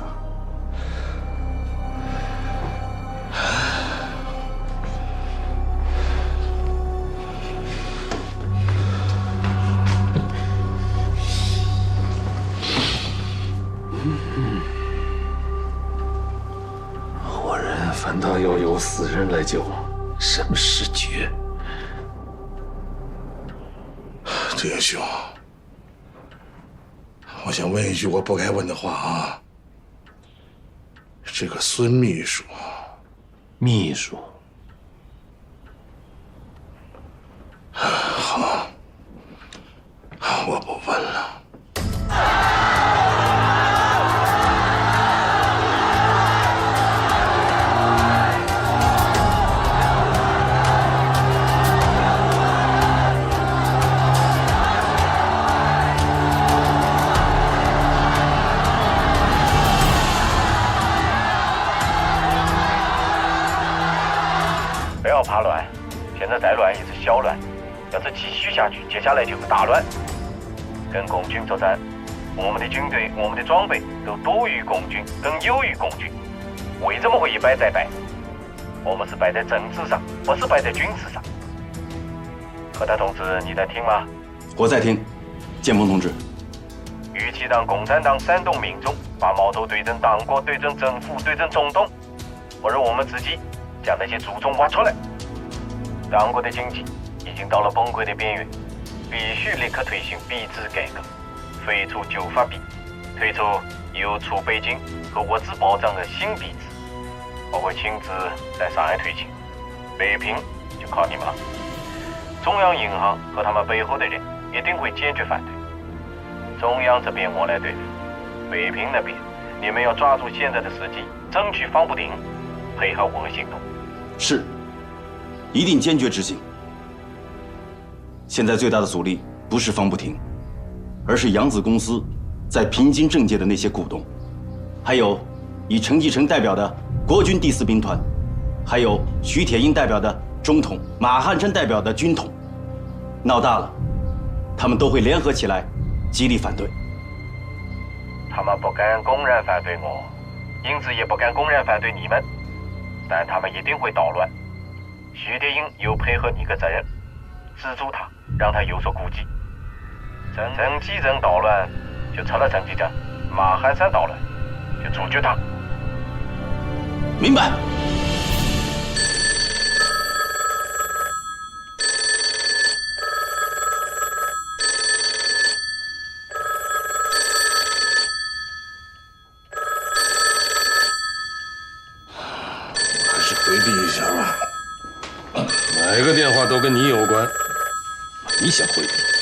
L: 难道要由死人来救什么时局？
J: 志英兄，我想问一句我不该问的话啊。这个孙秘书，
L: 秘书，
J: 好，我不问了。
G: 不要怕乱，现在再乱也是小乱，要是继续下去，接下来就会大乱。跟共军作战，我们的军队、我们的装备都多于共军，更优于共军。为什么会一败再败？我们是败在政治上，不是败在军事上。何大同志，你在听吗？
S: 我在听，建峰同志。
G: 与其让共产党煽动民众，把矛头对准党国、对准政府、对准中东，不如我们自己将那些蛀虫挖出来。党国的经济已经到了崩溃的边缘，必须立刻推行币制改革，废除旧法币，推出邮储北京和物资保障的新币制。我会亲自在上海推行，北平就靠你们了。中央银行和他们背后的人一定会坚决反对。中央这边我来对付，北平那边你们要抓住现在的时机，争取方不停，配合我的行动。
S: 是，一定坚决执行。现在最大的阻力不是方不停，而是扬子公司在平津政界的那些股东，还有以陈继承代表的国军第4兵团，还有徐铁英代表的中统、马汉琛代表的军统，闹大了，他们都会联合起来，极力反对。
G: 他们不敢公然反对我，因此也不敢公然反对你们，但他们一定会捣乱。徐铁英有配合你的责任，资助他，让他有所顾忌。陈继承捣乱，就撤了陈继承；马汉山捣乱，就处决他。
S: 明白。
J: 还是回避一下吧。
L: 哪个电话都跟你有关，你想回避？